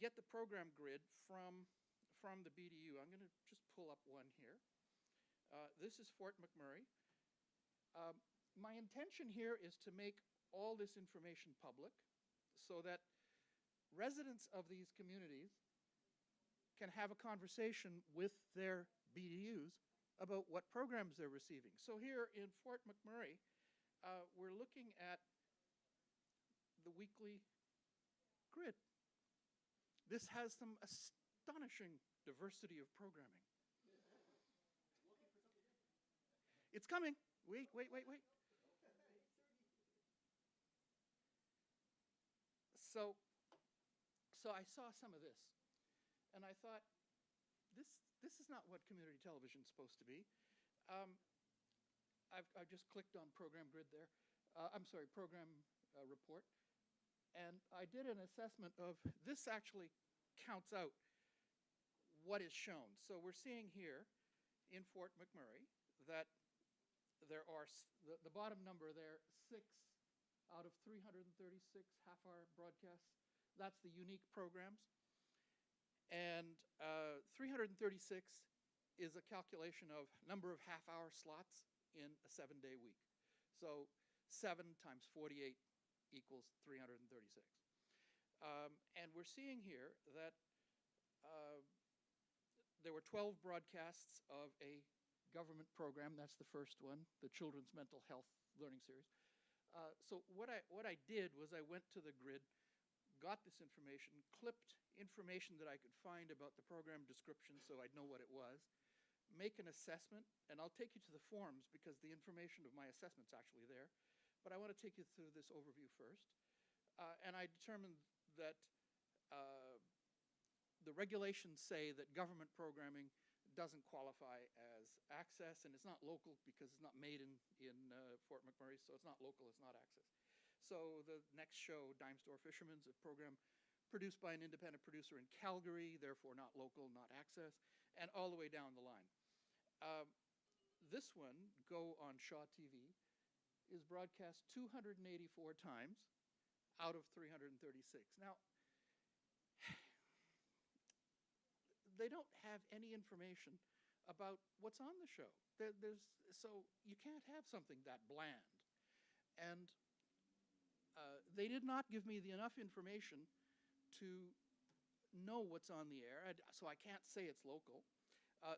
get the program grid from the BDU. I'm going to just pull up one here. This is Fort McMurray. My intention here is to make all this information public so that residents of these communities can have a conversation with their BDUs about what programs they're receiving. So here in Fort McMurray, we're looking at the weekly grid. This has some astonishing diversity of programming. It's coming. Wait. So I saw some of this, and I thought, this is not what community television is supposed to be. I've just clicked on program grid there. Program report. And I did an assessment of, this actually counts out what is shown. So we're seeing here in Fort McMurray that there are, the bottom number there, 6 out of 336 half-hour broadcasts. That's the unique programs. And 336 is a calculation of number of half-hour slots in a 7-day week. So 7 times 48 equals 336. And we're seeing here that there were 12 broadcasts of a government program. That's the first one, the Children's Mental Health Learning Series. So what I did was I went to the grid, got this information, clipped information that I could find about the program description so I'd know what it was, make an assessment, and I'll take you to the forms because the information of my assessment's actually there. But I want to take you through this overview first. And I determined that the regulations say that government programming doesn't qualify as access, and it's not local because it's not made in Fort McMurray, so it's not local, it's not access. So the next show, Dime Store Fisherman's, a program produced by an independent producer in Calgary, therefore not local, not access, and all the way down the line. This one, Go on Shaw TV, is broadcast 284 times out of 336. Now, they don't have any information about what's on the show. So you can't have something that bland. And they did not give me enough information to know what's on the air, so I can't say it's local.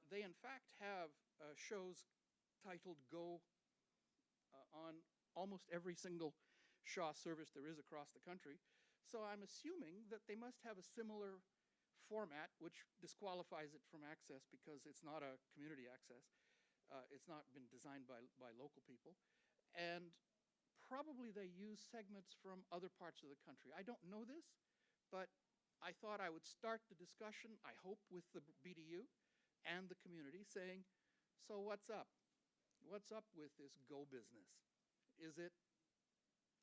They, in fact, have shows titled Go on almost every single Shaw service there is across the country. So I'm assuming that they must have a similar format, which disqualifies it from access because it's not a community access. It's not been designed by local people. And probably they use segments from other parts of the country. I don't know this, but I thought I would start the discussion, I hope, with the BDU and the community saying, so what's up? What's up with this Go business?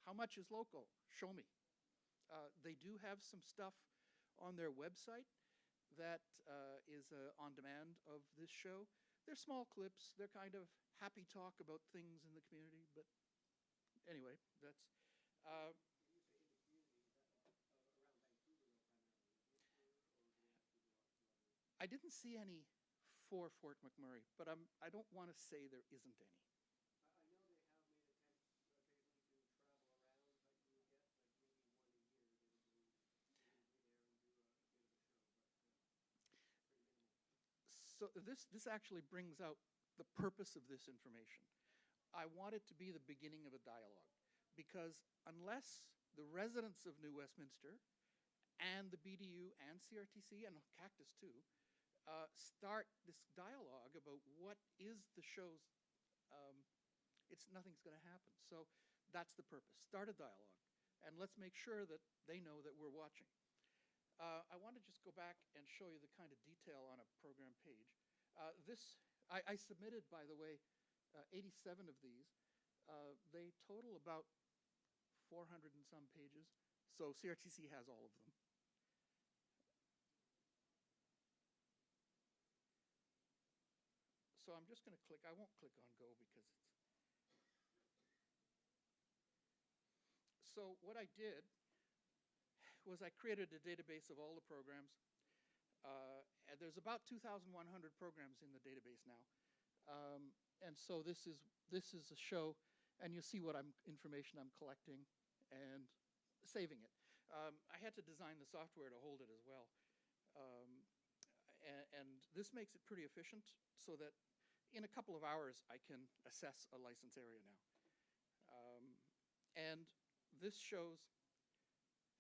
How much is local? Show me. They do have some stuff on their website that is on demand of this show. They're small clips. They're kind of happy talk about things in the community. But anyway, that's... I didn't see any for Fort McMurray, but I don't want to say there isn't any. So this actually brings out the purpose of this information. I want it to be the beginning of a dialogue, because unless the residents of New Westminster and the BDU and CRTC and Cactus too start this dialogue about what is the show's, nothing's going to happen. So that's the purpose. Start a dialogue, and let's make sure that they know that we're watching. I want to just go back and show you the kind of detail on a program page. I submitted, by the way, 87 of these. They total about 400 and some pages, so CRTC has all of them. So I'm just going to click. I won't click on go because it's... So what I did was I created a database of all the programs. And there's about 2,100 programs in the database now. And so this is a show, and you see what information I'm collecting and saving it. I had to design the software to hold it as well. And this makes it pretty efficient, so that in a couple of hours I can assess a license area now. And this shows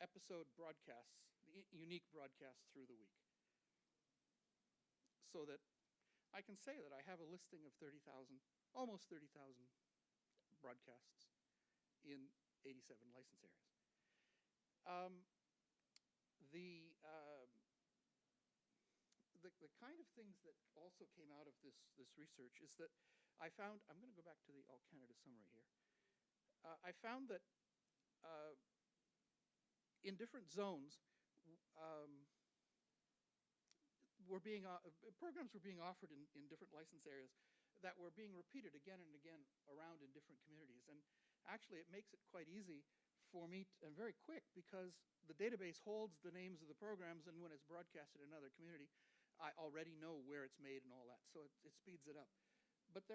episode broadcasts, the unique broadcasts through the week, so that I can say that I have a listing of 30,000, almost 30,000 broadcasts in 87 license areas. The kind of things that also came out of this research is that I found, I'm going to go back to the All Canada summary here. I found that in different zones, programs were being offered in different license areas that were being repeated again and again around in different communities. And actually, it makes it quite easy for me, and very quick, because the database holds the names of the programs, and when it's broadcasted in another community, I already know where it's made and all that, so it speeds it up. But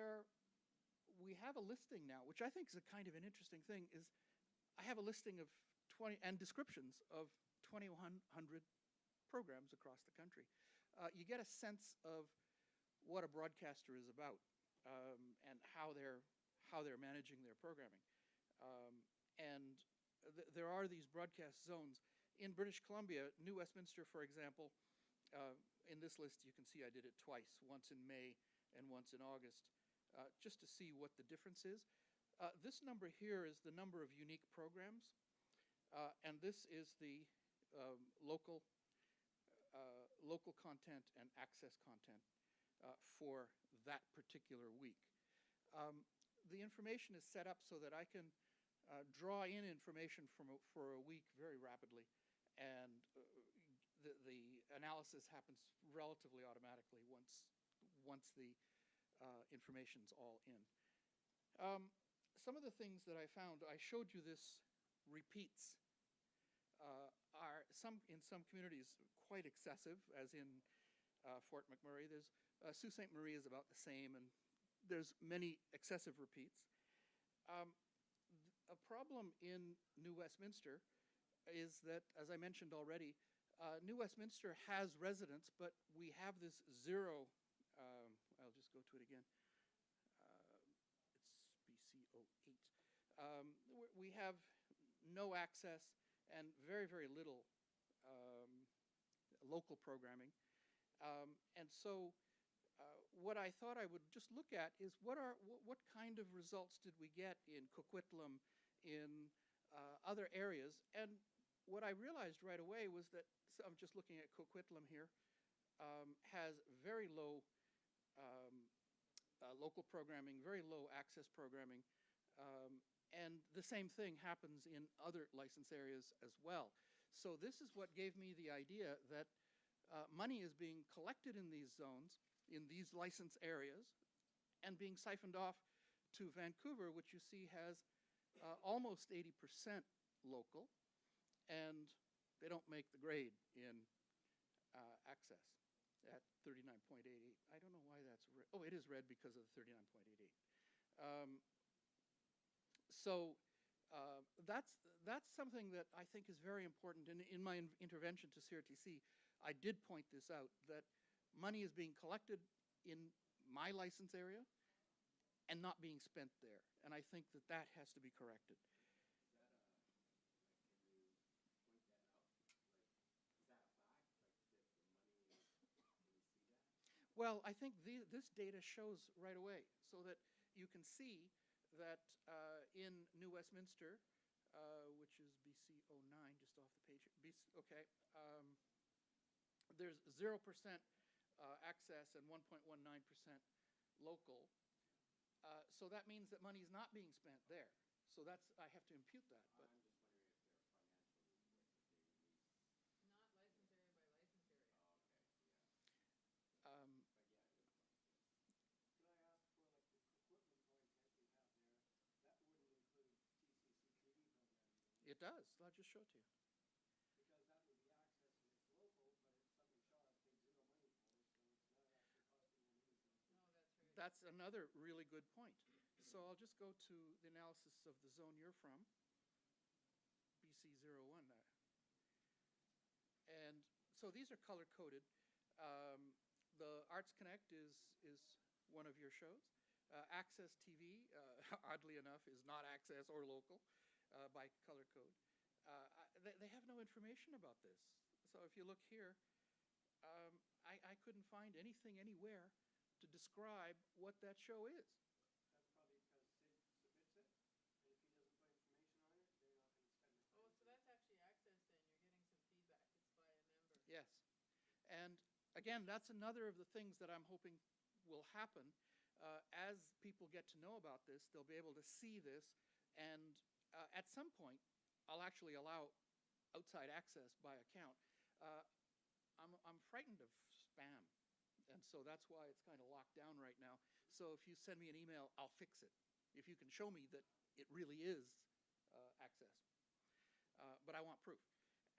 we have a listing now, which I think is a kind of an interesting thing, is I have a listing of 20, and descriptions of 2,100 programs across the country. You get a sense of what a broadcaster is about, and how they're managing their programming. And there are these broadcast zones. In British Columbia, New Westminster, for example, in this list you can see I did it twice, once in May and once in August, just to see what the difference is. This number here is the number of unique programs, and this is the local content and access content for that particular week. The information is set up so that I can draw in information for a week very rapidly, and the analysis happens relatively automatically once the information's all in. Some of the things that I found, I showed you this repeats, are in some communities quite excessive, as in Fort McMurray. There's Sault Ste. Marie is about the same, and there's many excessive repeats. A problem in New Westminster is that, as I mentioned already, New Westminster has residents, but we have this zero, I'll just go to it again. It's BC08. We have no access and very, very little local programming. And so what I thought I would just look at is what kind of results did we get in Coquitlam, in other areas. And what I realized right away was that, so I'm just looking at Coquitlam here, has very low local programming, very low access programming, and the same thing happens in other license areas as well. So this is what gave me the idea that money is being collected in these zones, in these license areas, and being siphoned off to Vancouver, which you see has almost 80% local, and they don't make the grade in access at 39.88. I don't know why that's red. Oh, it is red because of the 39.88. So that's something that I think is very important. And in my intervention to CRTC, I did point this out, that money is being collected in my license area and not being spent there. And I think that that has to be corrected. Well, I think this data shows right away so that you can see that in New Westminster, which is BC 09, just off the page. Okay, there's 0% access and 1.19% local. So that means that money is not being spent there. So that's, I have to impute that. But um, Can I ask for like the equipment content you have there? That wouldn't include TCCTV programming, it does. I'll just show it to you. because that would be access and it's local, but it's something Shaw has paid zero money for, so it's not actually costing them anything. That's another really good point. So I'll just go to the analysis of the zone you're from, BC01. And so these are color-coded. The Arts Connect is one of your shows. Access TV, oddly enough, is not access or local by color code. They have no information about this. So if you look here, I couldn't find anything anywhere to describe what that show is. That's probably because Sid submits it, and if he doesn't put information on it, they're not gonna spend the time. Oh, so that's actually access then. You're getting some feedback. It's by a member. Yes. And again, that's another of the things that I'm hoping will happen. As people get to know about this, they'll be able to see this, and at some point, I'll actually allow outside access by account. I'm frightened of spam, and so that's why it's kind of locked down right now. So if you send me an email, I'll fix it, if you can show me that it really is access. But I want proof.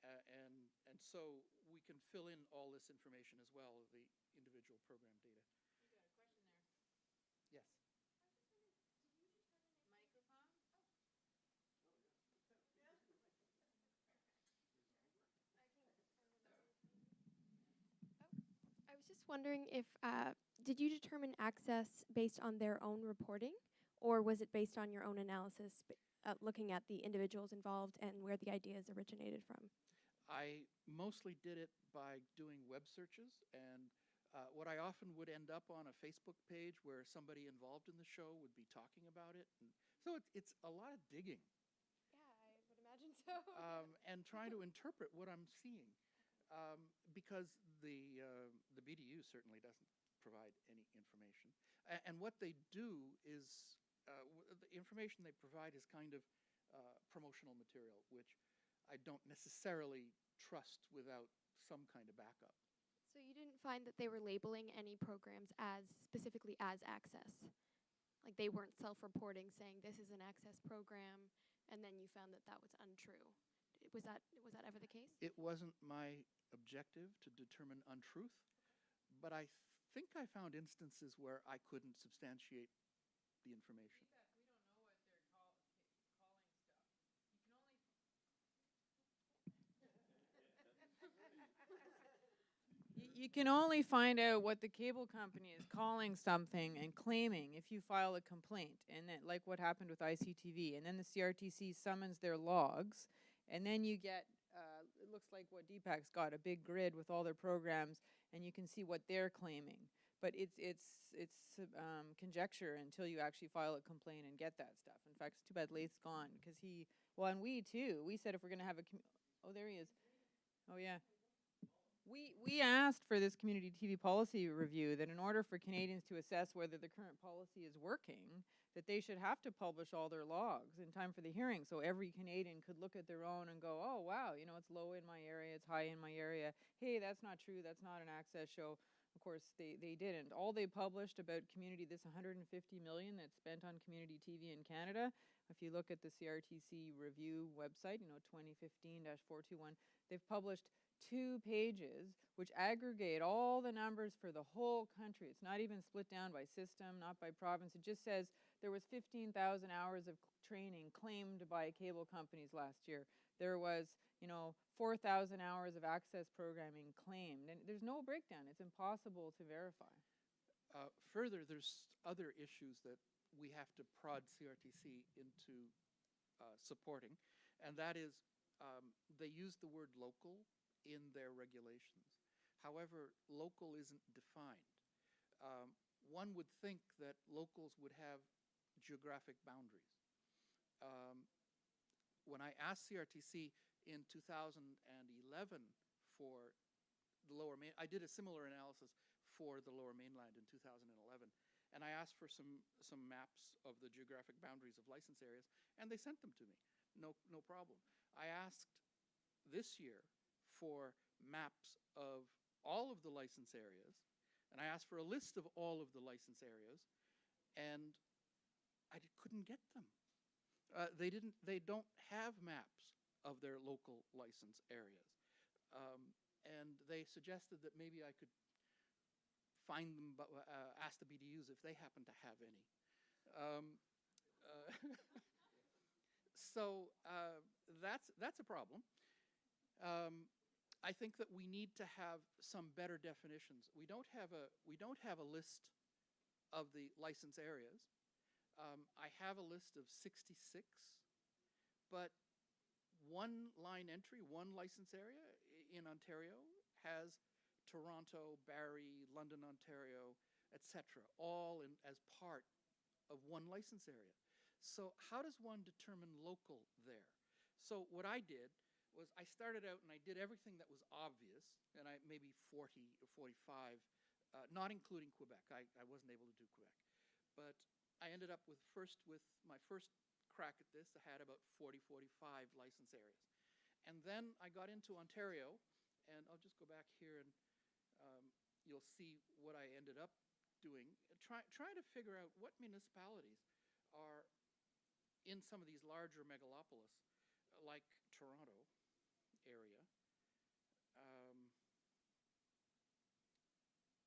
And so we can fill in all this information as well, the individual program data. You got a question there. Yes. Microphone? I was just wondering if, did you determine access based on their own reporting, or was it based on your own analysis, looking at the individuals involved and where the ideas originated from? I mostly did it by doing web searches, and what I often would end up on a Facebook page where somebody involved in the show would be talking about it. And so it's a lot of digging. Yeah, I would imagine so. And trying to interpret what I'm seeing. Because the BDU certainly doesn't provide any information. And what they do is, the information they provide is kind of promotional material, which I don't necessarily trust without some kind of backup. So you didn't find that they were labeling any programs as specifically as access? Like they weren't self-reporting saying this is an access program, and then you found that that was untrue. Was that ever the case? It wasn't my objective to determine untruth, but I think I found instances where I couldn't substantiate the information. Feedback, we don't know what they're calling stuff. You can only find out what the cable company is calling something and claiming if you file a complaint, and then like what happened with ICTV, and then the CRTC summons their logs, and then you get it looks like what Deepak's got, a big grid with all their programs, and you can see what they're claiming. But it's conjecture until you actually file a complaint and get that stuff. In fact, it's too bad Lath's gone, because and we too, we said if we're going to have oh, there he is. Oh, yeah. We asked for this community TV policy review that in order for Canadians to assess whether the current policy is working, that they should have to publish all their logs in time for the hearing, so every Canadian could look at their own and go, oh, wow, it's low in my area, it's high in my area. Hey, that's not true, that's not an access show. Of course, they didn't. All they published about community, this $150 million that's spent on community TV in Canada, if you look at the CRTC review website, 2015-421, they've published 2 pages which aggregate all the numbers for the whole country. It's not even split down by system, not by province. It just says there was 15,000 hours of training claimed by cable companies last year. There was, 4,000 hours of access programming claimed. And there's no breakdown. It's impossible to verify. Further, there's other issues that we have to prod CRTC into supporting, and that is they use the word local in their regulations. However, local isn't defined. One would think that locals would have geographic boundaries. When I asked CRTC in 2011 for the Lower Main, I did a similar analysis for the Lower Mainland in 2011, and I asked for some maps of the geographic boundaries of license areas, and they sent them to me. No problem. I asked this year for maps of all of the license areas, and I asked for a list of all of the license areas, and I couldn't get them. They don't have maps of their local license areas. And they suggested that maybe I could find them, but ask the BDUs if they happen to have any. So that's a problem. I think that we need to have some better definitions. We don't have a list of the license areas. I have a list of 66, but one line entry, one license area in Ontario has Toronto, Barrie, London, Ontario, etc., all as part of one license area. So how does one determine local there? So what I did was I started out and I did everything that was obvious, and I maybe 40 or 45, not including Quebec. I wasn't able to do Quebec. But I ended up with my first crack at this. I had about 40, 45 license areas. And then I got into Ontario, and I'll just go back here and you'll see what I ended up doing. Try to figure out what municipalities are in some of these larger megalopolis, like Toronto area.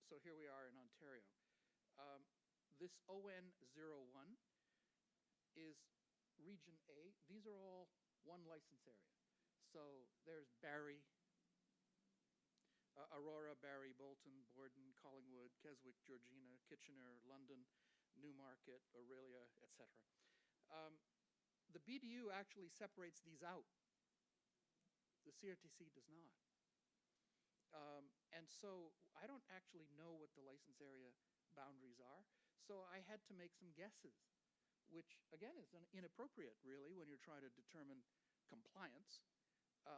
So here we are in Ontario. This ON01 is Region A. These are all one license area. So there's Barrie, Aurora, Barrie, Bolton, Borden, Collingwood, Keswick, Georgina, Kitchener, London, Newmarket, Orillia, etc. The BDU actually separates these out. The CRTC does not. And so I don't actually know what the license area boundaries are. So I had to make some guesses, which again is inappropriate really when you're trying to determine compliance.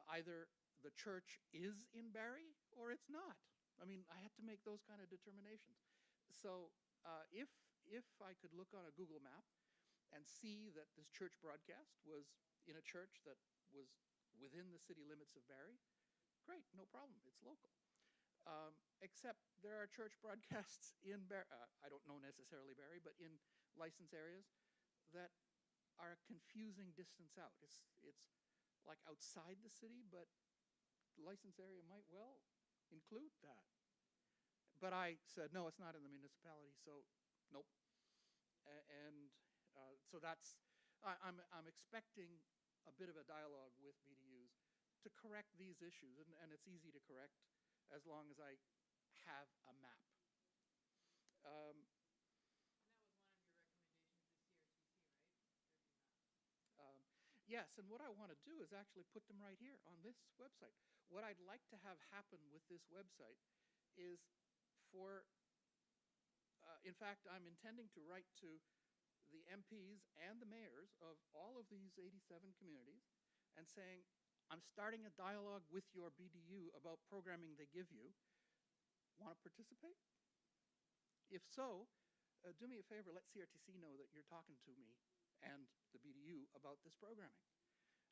Either the church is in Barrie or it's not. I mean, I had to make those kind of determinations. So if I could look on a Google map and see that this church broadcast was in a church that was within the city limits of Barrie, great, no problem, it's local. Except there are church broadcasts in I don't know necessarily Barrie, but in license areas that are a confusing distance out. It's like outside the city, but the license area might well include that. But I said, no, it's not in the municipality, so nope. So that's, I'm expecting a bit of a dialogue with BDUs to correct these issues, and it's easy to correct as long as I have a map. And that was one of your recommendations to CRTC, right? 30 maps. Yes, and what I want to do is actually put them right here on this website. What I'd like to have happen with this website is for, in fact, I'm intending to write to the MPs and the mayors of all of these 87 communities and saying, I'm starting a dialogue with your BDU about programming they give you. Want to participate? If so, do me a favor, let CRTC know that you're talking to me and the BDU about this programming.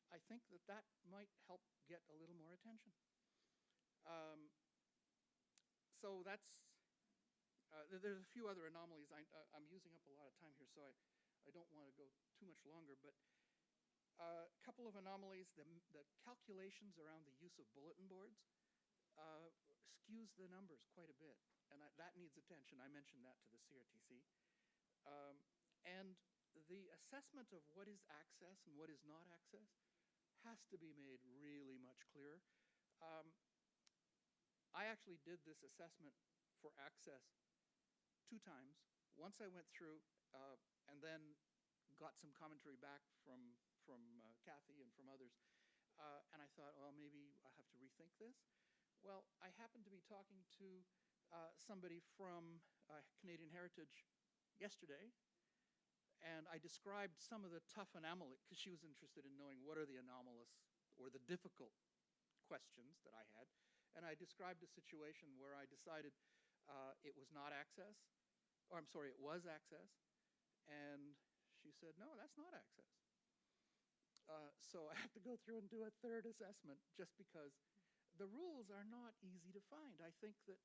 I think that that might help get a little more attention. So that's, there's a few other anomalies. I'm using up a lot of time here, so I don't want to go too much longer, but a couple of anomalies. The calculations around the use of bulletin boards skews the numbers quite a bit, and that needs attention. I mentioned that to the CRTC. And the assessment of what is access and what is not access has to be made really much clearer. I actually did this assessment for access 2 times. Once I went through and then got some commentary back from Kathy and from others, and I thought, well, maybe I have to rethink this. Well, I happened to be talking to somebody from Canadian Heritage yesterday, and I described some of the tough anomaly, because she was interested in knowing what are the anomalous or the difficult questions that I had. And I described a situation where I decided it was not access, or I'm sorry, it was access. And she said, no, that's not access. So I have to go through and do a third assessment just because the rules are not easy to find. I think that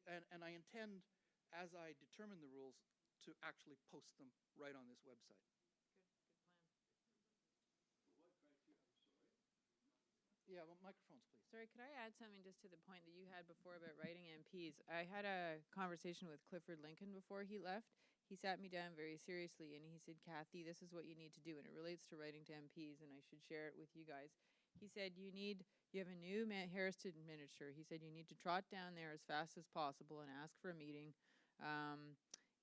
and I intend, as I determine the rules, to actually post them right on this website. Yeah, well, microphones, please. Sorry, could I add something just to the point that you had before about writing MPs? I had a conversation with Clifford Lincoln before he left. He sat me down very seriously and he said, Kathy, this is what you need to do. And it relates to writing to MPs, and I should share it with you guys. He said, you have a new Harriston minister. He said, you need to trot down there as fast as possible and ask for a meeting.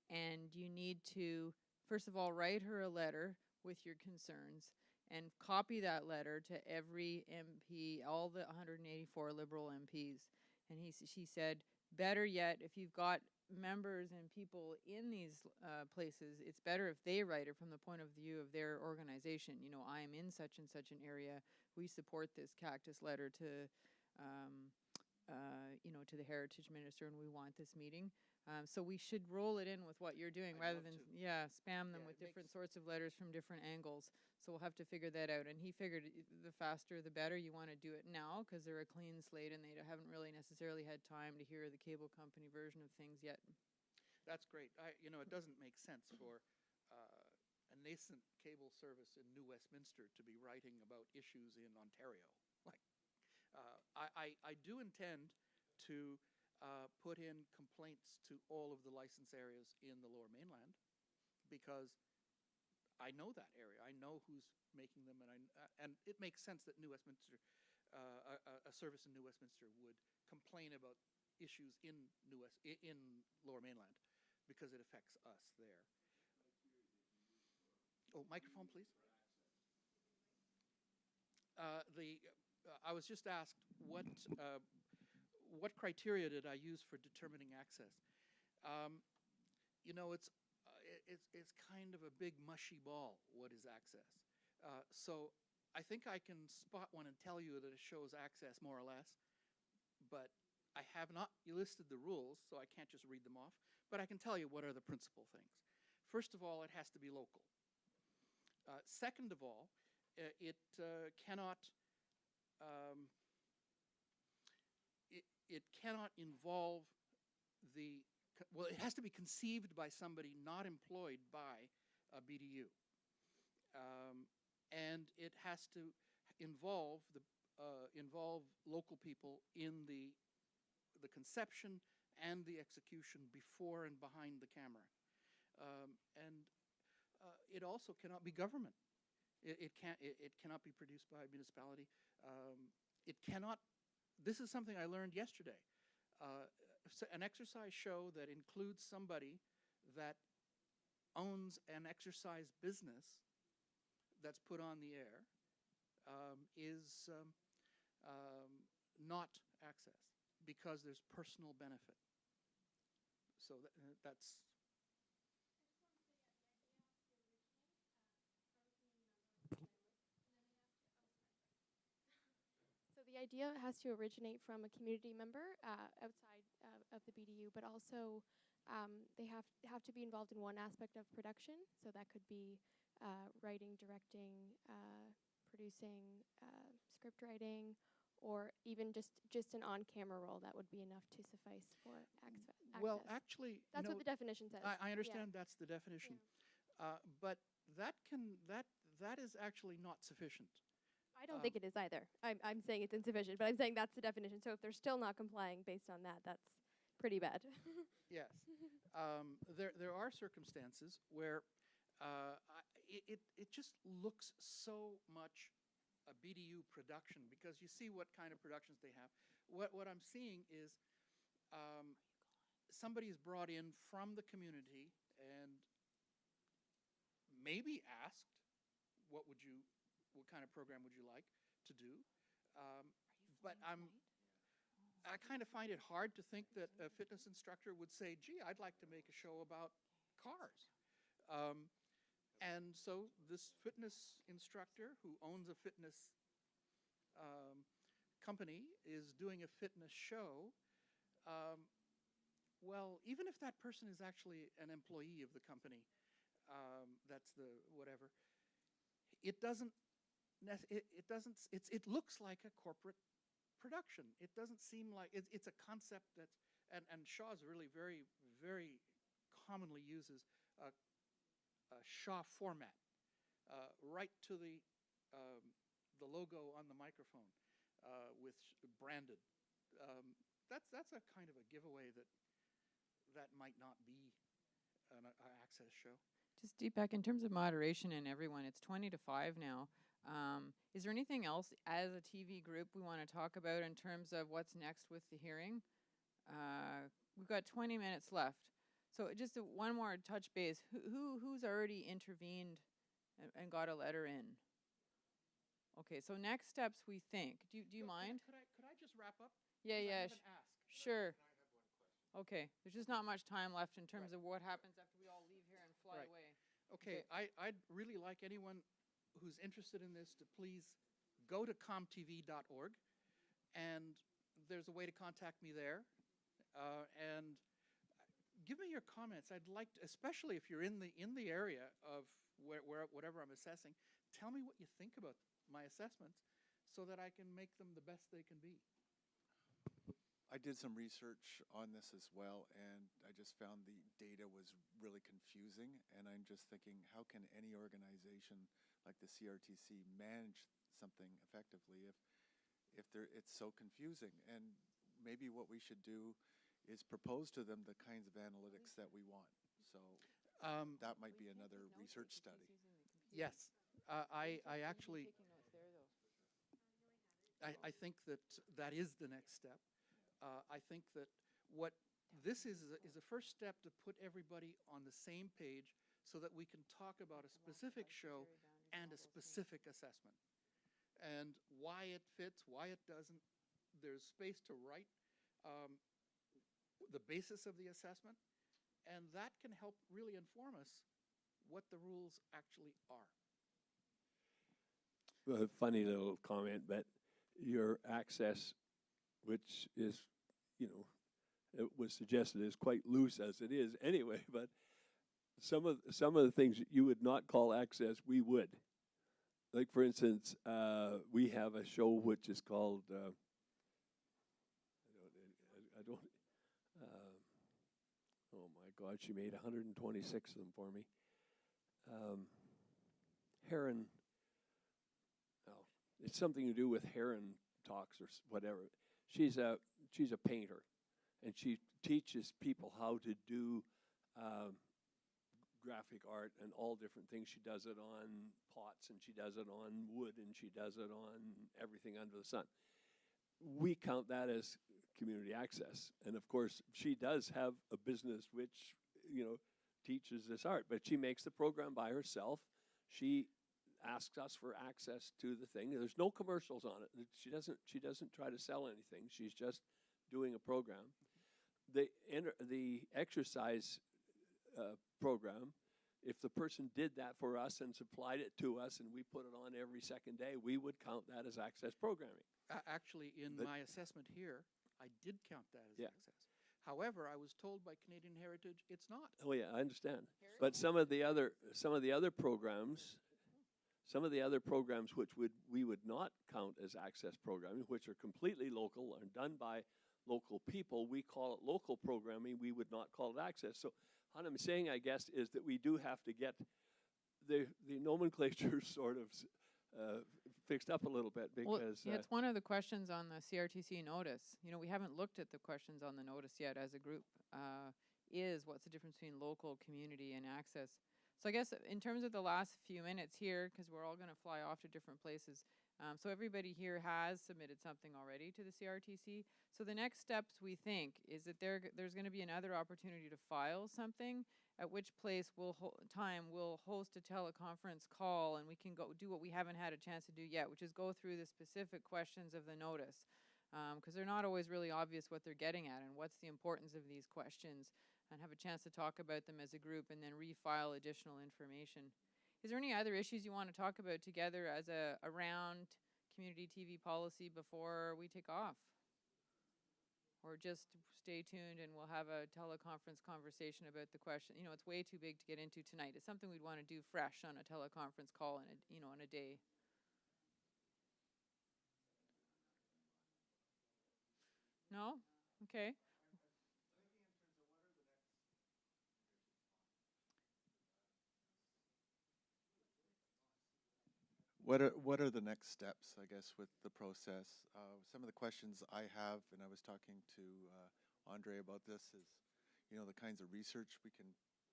And you need to, first of all, write her a letter with your concerns and copy that letter to every MP, all the 184 Liberal MPs. And she said, better yet, if you've got members and people in these places, it's better if they write it from the point of view of their organization. You know, I am in such and such an area. We support this cactus letter to, to the Heritage Minister, and we want this meeting. So we should roll it in with what you're doing rather than, spam them with different sorts of letters from different angles. So we'll have to figure that out. And he figured the faster, the better. You want to do it now because they're a clean slate and they haven't really necessarily had time to hear the cable company version of things yet. That's great. It doesn't make sense for a nascent cable service in New Westminster to be writing about issues in Ontario. I do intend to put in complaints to all of the license areas in the Lower Mainland, because I know that area. I know who's making them, and it makes sense that New Westminster, a service in New Westminster, would complain about issues in Lower Mainland, because it affects us there. Oh, microphone, please. I was just asked what criteria did I use for determining access? It's kind of a big mushy ball. What is access? So I think I can spot one and tell you that it shows access more or less, but I have not listed the rules, so I can't just read them off, but I can tell you what are the principal things. First of all, it has to be local. Second of all, it cannot involve it has to be conceived by somebody not employed by a BDU. And it has to involve local people in the conception and the execution before and behind the camera. It also cannot be government. It cannot be produced by a municipality. It cannot. This is something I learned yesterday. An exercise show that includes somebody that owns an exercise business that's put on the air is not access, because there's personal benefit. So that's. So the idea has to originate from a community member outside of the BDU, but also they have to be involved in one aspect of production. So that could be writing, directing, producing, script writing, or even just an on-camera role. That would be enough to suffice for access. Well, actually, that's what the definition says. I understand that's the definition, but that is actually not sufficient. I don't think it is either. I'm saying it's insufficient, but I'm saying that's the definition. So if they're still not complying based on that, that's pretty bad. Yes. There are circumstances where it just looks so much a BDU production, because you see what kind of productions they have. What I'm seeing is somebody is brought in from the community and maybe asked, what kind of program would you like to do? But I kind of find it hard to think that a fitness instructor would say, gee, I'd like to make a show about cars. And so this fitness instructor who owns a fitness company is doing a fitness show. Well, even if that person is actually an employee of the company, that's the whatever, it looks like a corporate production. It doesn't seem like it's a concept that's, and Shaw's really very, very commonly uses a Shaw format, right to the logo on the microphone, with branded. That's a kind of a giveaway that might not be an access show. Just Deepak, in terms of moderation and everyone, it's 20 to 5 now. Is there anything else as a TV group we want to talk about in terms of what's next with the hearing? We've got 20 minutes left. So just one more touch base. Who's already intervened and got a letter in? Okay, so next steps we think. Do you mind? Could I just wrap up? Yeah, 'Cause I yeah. haven't asked. Sure. Okay, there's just not much time left in terms of what happens after we all leave here and fly Right. away. Okay, I'd really like anyone who's interested in this to please go to comtv.org, and there's a way to contact me there, and give me your comments. I'd like to, especially if you're in the area of whatever I'm assessing, tell me what you think about my assessments so that I can make them the best they can be. I did some research on this as well, and I just found the data was really confusing, and I'm just thinking, how can any organization like the CRTC manage something effectively if it's so confusing? And maybe what we should do is propose to them the kinds of analytics that we want. So that might be another research study. Yes, I actually, I think that is the next step. I think that what this is a first step to put everybody on the same page so that we can talk about a specific show and a specific assessment. And why it fits, why it doesn't. There's space to write the basis of the assessment, and that can help really inform us what the rules actually are. Well, a funny little comment, but your access, which is, it was suggested is quite loose as it is anyway, but some of the things that you would not call access, we would. Like, for instance, we have a show which is called, oh my God, she made 126 of them for me. Heron, well, it's something to do with Heron talks or whatever. She's a painter, and she teaches people how to do graphic art and all different things. She does it on pots, and she does it on wood, and she does it on everything under the sun. We count that as community access. And of course, she does have a business which, teaches this art, but she makes the program by herself. She asks us for access to the thing. There's no commercials on it. She doesn't try to sell anything. She's just doing a program. The exercise program, if the person did that for us and supplied it to us and we put it on every second day, we would count that as access programming. Actually, in my assessment here, I did count that as access. However, I was told by Canadian Heritage it's not. Oh yeah, I understand. But some of the other programs, which we would not count as access programming, which are completely local and done by local people, we call it local programming. We would not call it access. So what I'm saying, I guess, is that we do have to get the nomenclature sort of fixed up a little bit, because it's one of the questions on the CRTC notice. We haven't looked at the questions on the notice yet as a group. Is what's the difference between local, community, and access? So I guess in terms of the last few minutes here, because we're all going to fly off to different places, so everybody here has submitted something already to the CRTC. So the next steps we think is that there's going to be another opportunity to file something, at which place we'll host a teleconference call, and we can go do what we haven't had a chance to do yet, which is go through the specific questions of the notice. Because they're not always really obvious what they're getting at and what's the importance of these questions, and have a chance to talk about them as a group and then refile additional information. Is there any other issues you want to talk about together as around community TV policy before we take off? Or just stay tuned and we'll have a teleconference conversation about the question. You know, it's way too big to get into tonight. It's something we'd want to do fresh on a teleconference call in a day. No? Okay. What are the next steps, I guess, with the process? Some of the questions I have, and I was talking to Andre about this, is, you know, the kinds of research we can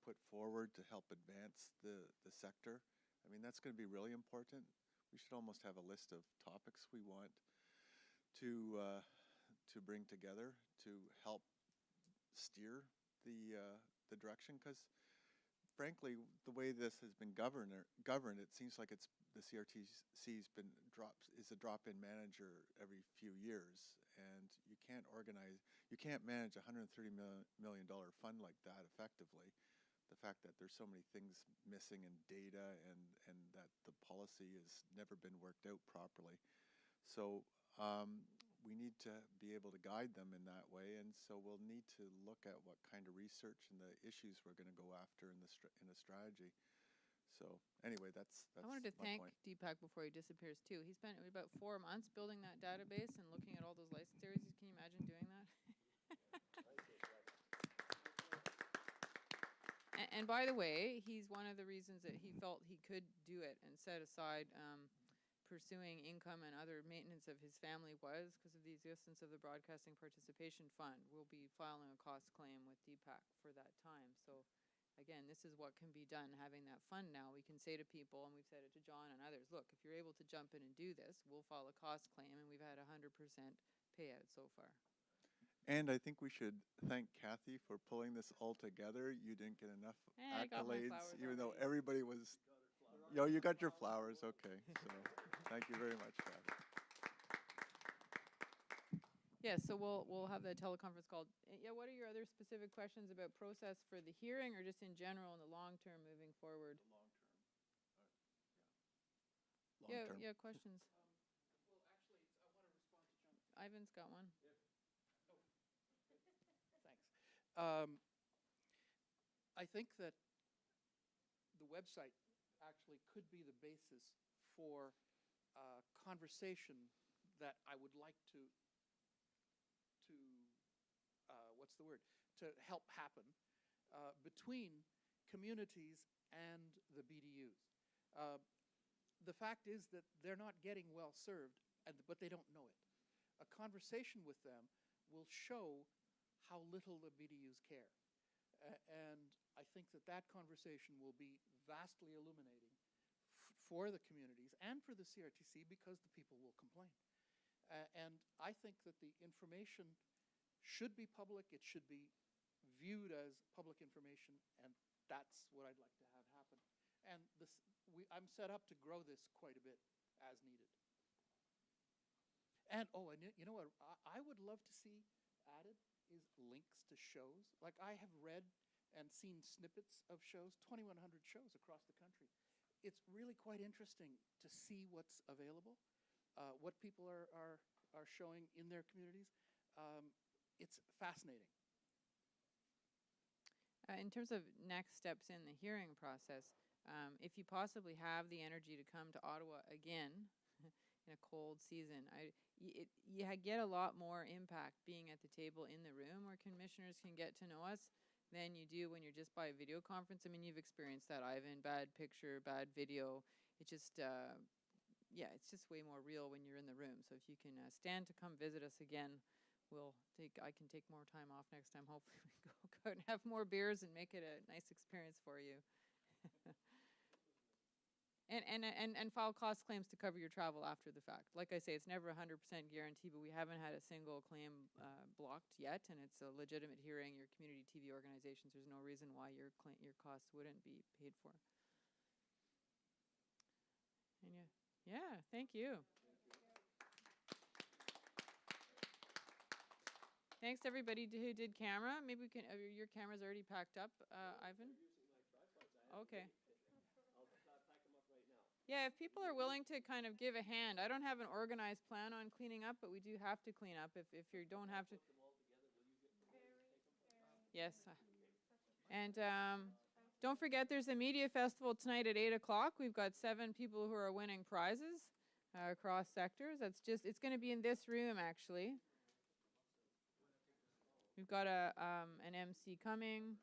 put forward to help advance the sector. I mean, that's going to be really important. We should almost have a list of topics we want to bring together to help steer the direction, because frankly, the way this has been governed, it seems like the CRTC's is a drop-in manager every few years, and you can't manage a $130 million fund like that effectively. The fact that there's so many things missing in data, and that the policy has never been worked out properly. So we need to be able to guide them in that way, and so we'll need to look at what kind of research and the issues we're going to go after in the strategy. So anyway, that's I wanted to my thank point. Deepak before he disappears too. He spent about 4 months building that database and looking at all those license areas. Can you imagine doing that? And by the way, he's one of the reasons that he felt he could do it and set aside pursuing income and other maintenance of his family was because of the existence of the Broadcasting Participation Fund. We'll be filing a cost claim with Deepak for that time. So again, this is what can be done having that fund now. We can say to people, and we've said it to John and others, look, if you're able to jump in and do this, we'll file a cost claim, and we've had 100% payout so far. And I think we should thank Kathy for pulling this all together. You didn't get enough I got my accolades, flowers even though already. everybody was. Yo, you got your flowers. Okay, so thank you very much, Kathy. Yes, so we'll have the teleconference called. Yeah, what are your other specific questions about process for the hearing, or just in general in the long term moving forward? Long term. Yeah, questions. Well, actually, I want to respond to John. Ivan's got one. Thanks. I think that the website actually could be the basis for a conversation that I would like to what's the word? To help happen between communities and the BDUs. The fact is that they're not getting well served, but they don't know it. A conversation with them will show how little the BDUs care. And I think that conversation will be vastly illuminating for the communities and for the CRTC, because the people will complain. And I think that the information should be public. It should be viewed as public information, and that's what I'd like to have happen. And I'm set up to grow this quite a bit as needed. And you know what I would love to see added is links to shows. Like, I have read and seen snippets of shows, 2,100 shows across the country. It's really quite interesting to see what's available, what people are showing in their communities. It's fascinating. In terms of next steps in the hearing process, if you possibly have the energy to come to Ottawa again in a cold season, you get a lot more impact being at the table in the room where commissioners can get to know us than you do when you're just by video conference. I mean, you've experienced that, Ivan. Bad picture, bad video. It just, it's just way more real when you're in the room. So if you can stand to come visit us again, I can take more time off next time. Hopefully we go out and have more beers and make it a nice experience for you. And file cost claims to cover your travel after the fact. Like I say, it's never 100% guarantee, but we haven't had a single claim blocked yet, and it's a legitimate hearing. Your community TV organizations, there's no reason why your costs wouldn't be paid for. And yeah, thank you. Thanks to everybody who did camera. Maybe we can. Your camera's already packed up, Ivan. Okay. Yeah, if people are willing to kind of give a hand. I don't have an organized plan on cleaning up, but we do have to clean up. If you don't have to. Yes. And don't forget, there's a media festival tonight at 8 o'clock. We've got 7 people who are winning prizes across sectors. It's going to be in this room, actually. We've got an MC coming.